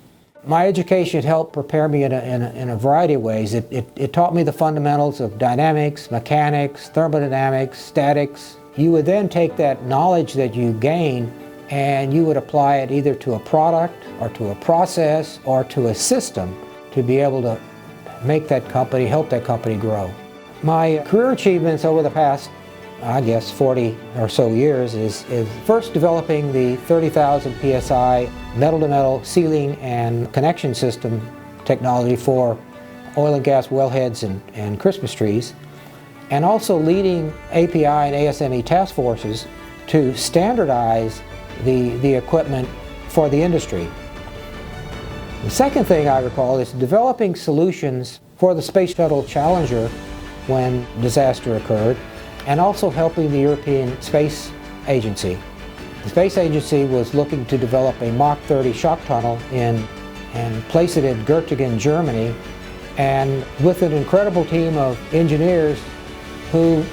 My education helped prepare me in a variety of ways. It taught me the fundamentals of dynamics, mechanics, thermodynamics, statics. You would then take that knowledge that you gain and you would apply it either to a product or to a process or to a system to be able to make that company, help that company grow. My career achievements over the past, I guess, 40 or so years is first developing the 30,000 PSI metal-to-metal sealing and connection system technology for oil and gas wellheads and Christmas trees, and also leading API and ASME task forces to standardize the equipment for the industry. The second thing I recall is developing solutions for the Space Shuttle Challenger when disaster occurred, and also helping the European Space Agency. The Space Agency was looking to develop a Mach 30 shock tunnel and place it in Göttingen, Germany, and with an incredible team of engineers who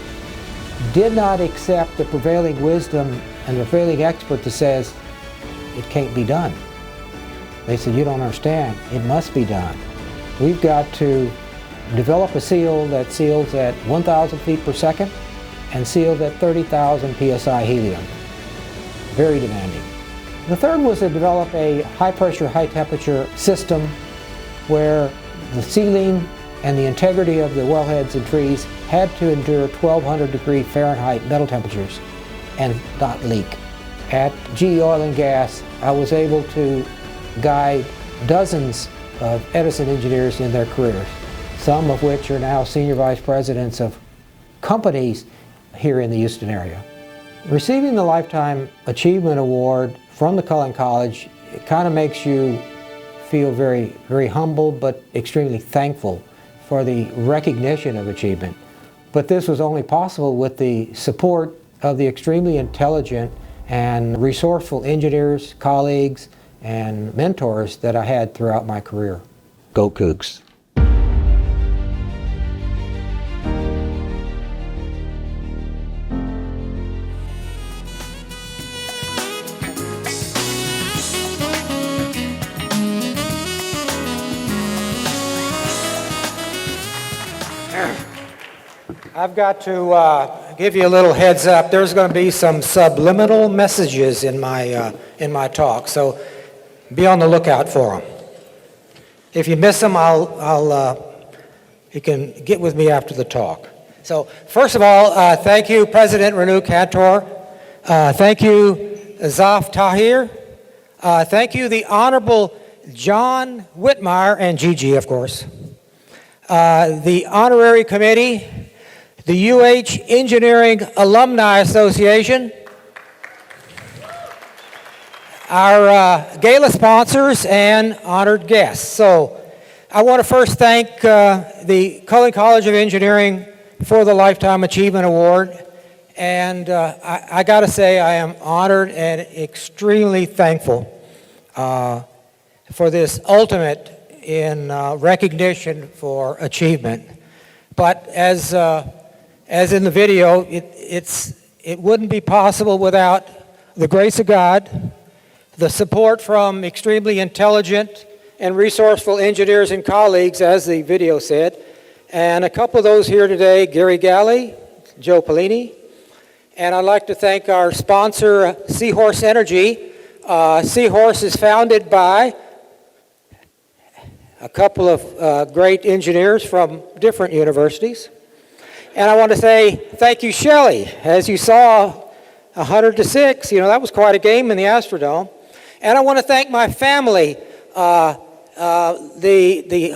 did not accept the prevailing wisdom and the prevailing expert that says it can't be done. They said, you don't understand, it must be done. We've got to develop a seal that seals at 1,000 feet per second and sealed at 30,000 psi helium. Very demanding. The third was to develop a high-pressure, high-temperature system where the sealing and the integrity of the wellheads and trees had to endure 1,200 degree Fahrenheit metal temperatures and not leak. At GE Oil and Gas, I was able to guide dozens of Edison engineers in their careers, some of which are now senior vice presidents of companies here in the Houston area. Receiving the Lifetime Achievement Award from the Cullen College, it kind of makes you feel very, very humble but extremely thankful for the recognition of achievement. But this was only possible with the support of the extremely intelligent and resourceful engineers, colleagues, and mentors that I had throughout my career. Go Cougs. I've got to give you a little heads up. There's going to be some subliminal messages in my talk, so be on the lookout for them. If you miss them, you can get with me after the talk. So first of all, thank you, President Renu Kantor. Thank you, Zaf Tahir. Thank you, the Honorable John Whitmire, and Gigi, of course. The Honorary Committee, the UH Engineering Alumni Association, our gala sponsors, and honored guests. So I want to first thank the Cullen College of Engineering for the Lifetime Achievement Award. And I got to say, I am honored and extremely thankful for this ultimate in recognition for achievement. But as in the video, it wouldn't be possible without the grace of God, the support from extremely intelligent and resourceful engineers and colleagues, as the video said, and a couple of those here today, Gary Galley, Joe Pellini, and I'd like to thank our sponsor, Seahorse Energy. Seahorse is founded by a couple of great engineers from different universities. And I want to say thank you, Shelley. As you saw, 100-6, that was quite a game in the Astrodome. And I want to thank my family, the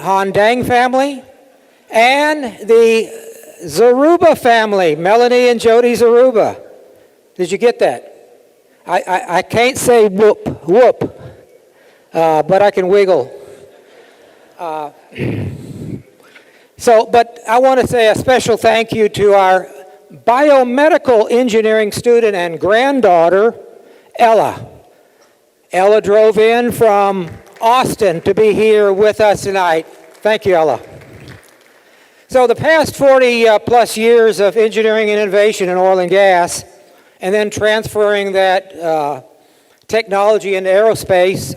Hondang family, and the Zaruba family, Melanie and Jody Zaruba. Did you get that? I can't say whoop, whoop, but I can wiggle. But I want to say a special thank you to our biomedical engineering student and granddaughter, Ella. Ella drove in from Austin to be here with us tonight. Thank you, Ella. So the past 40 plus years of engineering and innovation in oil and gas, and then transferring that technology into aerospace,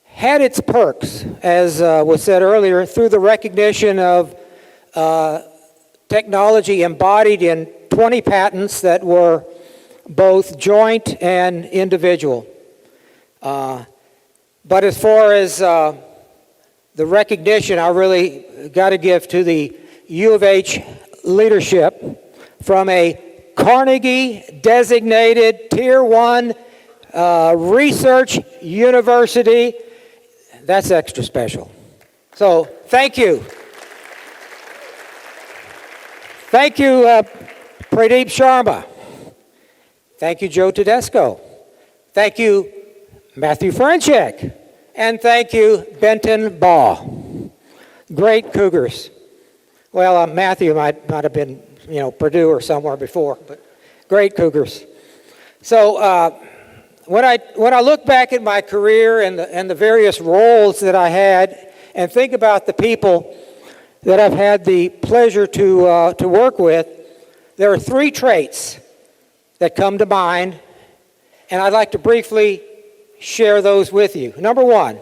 had its perks, as was said earlier, through the recognition of technology embodied in 20 patents that were both joint and individual. But as far as the recognition, I really got to give to the U of H leadership from a Carnegie designated Tier 1 research university. That's extra special. So thank you. Thank you, Pradeep Sharma. Thank you, Joe Tedesco. Thank you, Matthew Frenchek. And thank you, Benton Baugh. Great Cougars. Well, Matthew might have been, Purdue or somewhere before, but great Cougars. So when I look back at my career and the various roles that I had, and think about the people that I've had the pleasure to work with, there are three traits that come to mind, and I'd like to briefly share those with you. Number one,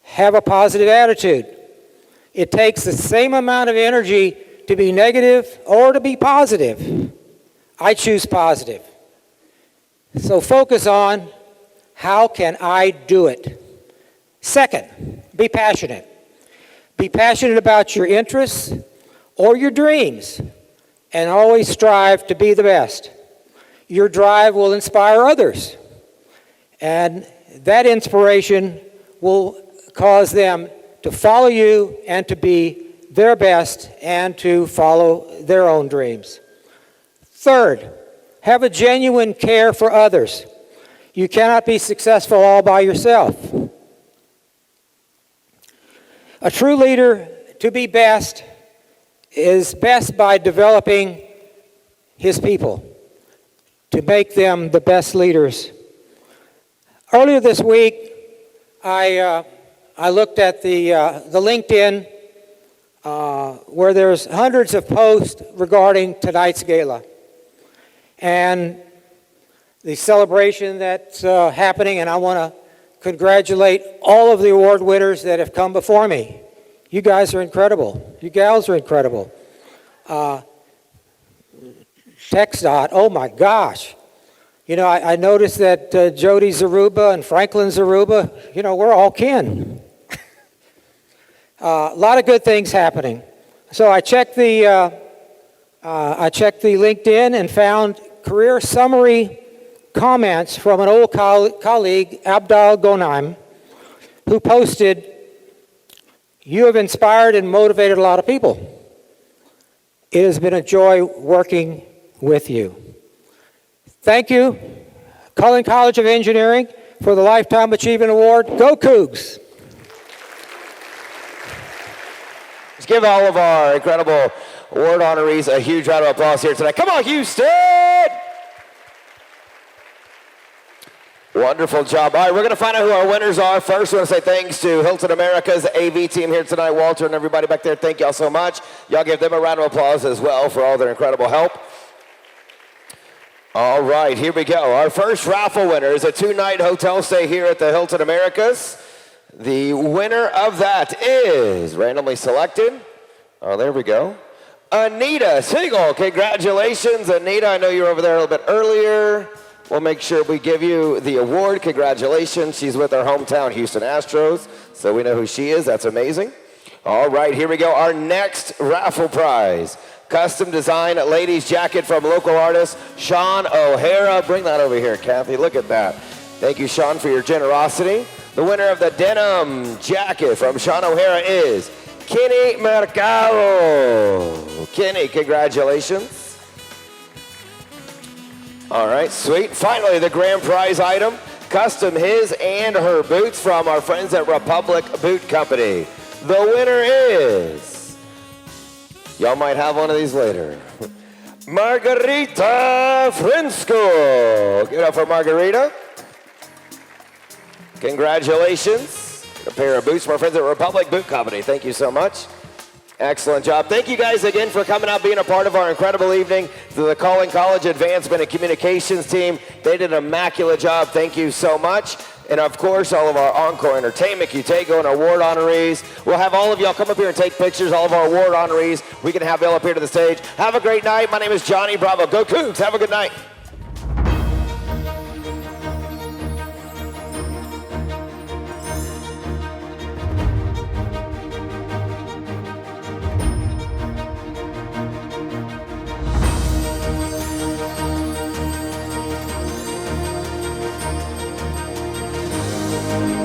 have a positive attitude. It takes the same amount of energy to be negative or to be positive. I choose positive. So focus on how can I do it. Second, be passionate. Be passionate about your interests or your dreams, and always strive to be the best. Your drive will inspire others, and that inspiration will cause them to follow you and to be their best and to follow their own dreams. Third, have a genuine care for others. You cannot be successful all by yourself. A true leader, to be best, is best by developing his people to make them the best leaders. Earlier this week, I looked at the LinkedIn where there's hundreds of posts regarding tonight's gala and the celebration that's happening, and I want to congratulate all of the award winners that have come before me. You guys are incredible. You gals are incredible. TxDOT, oh my gosh. I noticed that Jody Zaruba and Franklin Zaruba, we're all kin. A lot of good things happening. So I checked the LinkedIn and found career summary comments from an old colleague, Abdal Gonaim, who posted, "You have inspired and motivated a lot of people. It has been a joy working with you." Thank you, Cullen College of Engineering, for the Lifetime Achievement Award. Go Cougs! Let's give all of our incredible award honorees a huge round of applause here tonight. Come on, Houston! Wonderful job. All right, we're going to find out who our winners are. First, we want to say thanks to Hilton America's AV team here tonight. Walter and everybody back there, thank y'all so much. Y'all give them a round of applause as well for all their incredible help. All right, here we go. Our first raffle winner is a 2-night hotel stay here at the Hilton Americas. The winner of that is randomly selected. Oh, there we go. Anita Siegel. Congratulations, Anita. I know you were over there a little bit earlier. We'll make sure we give you the award. Congratulations. She's with our hometown Houston Astros, so we know who she is. That's amazing. All right, here we go. Our next raffle prize. Custom design ladies jacket from local artist Sean O'Hara. Bring that over here, Kathy. Look at that. Thank you, Sean, for your generosity. The winner of the denim jacket from Sean O'Hara is Kenny Mercado. Kenny, congratulations. All right, sweet. Finally, the grand prize item, custom his and her boots from our friends at Republic Boot Company. The winner is, y'all might have one of these later, Margarita Fresco. Give it up for Margarita. Congratulations. A pair of boots from our friends at Republic Boot Company. Thank you so much. Excellent job. Thank you guys again for coming out, being a part of our incredible evening. To the Cullen College Advancement and Communications team, they did an immaculate job. Thank you so much. And of course, all of our Encore Entertainment, Utego, and award honorees. We'll have all of y'all come up here and take pictures, all of our award honorees. We can have y'all up here to the stage. Have a great night. My name is Johnny Bravo. Go Cougs. Have a good night. Thank you.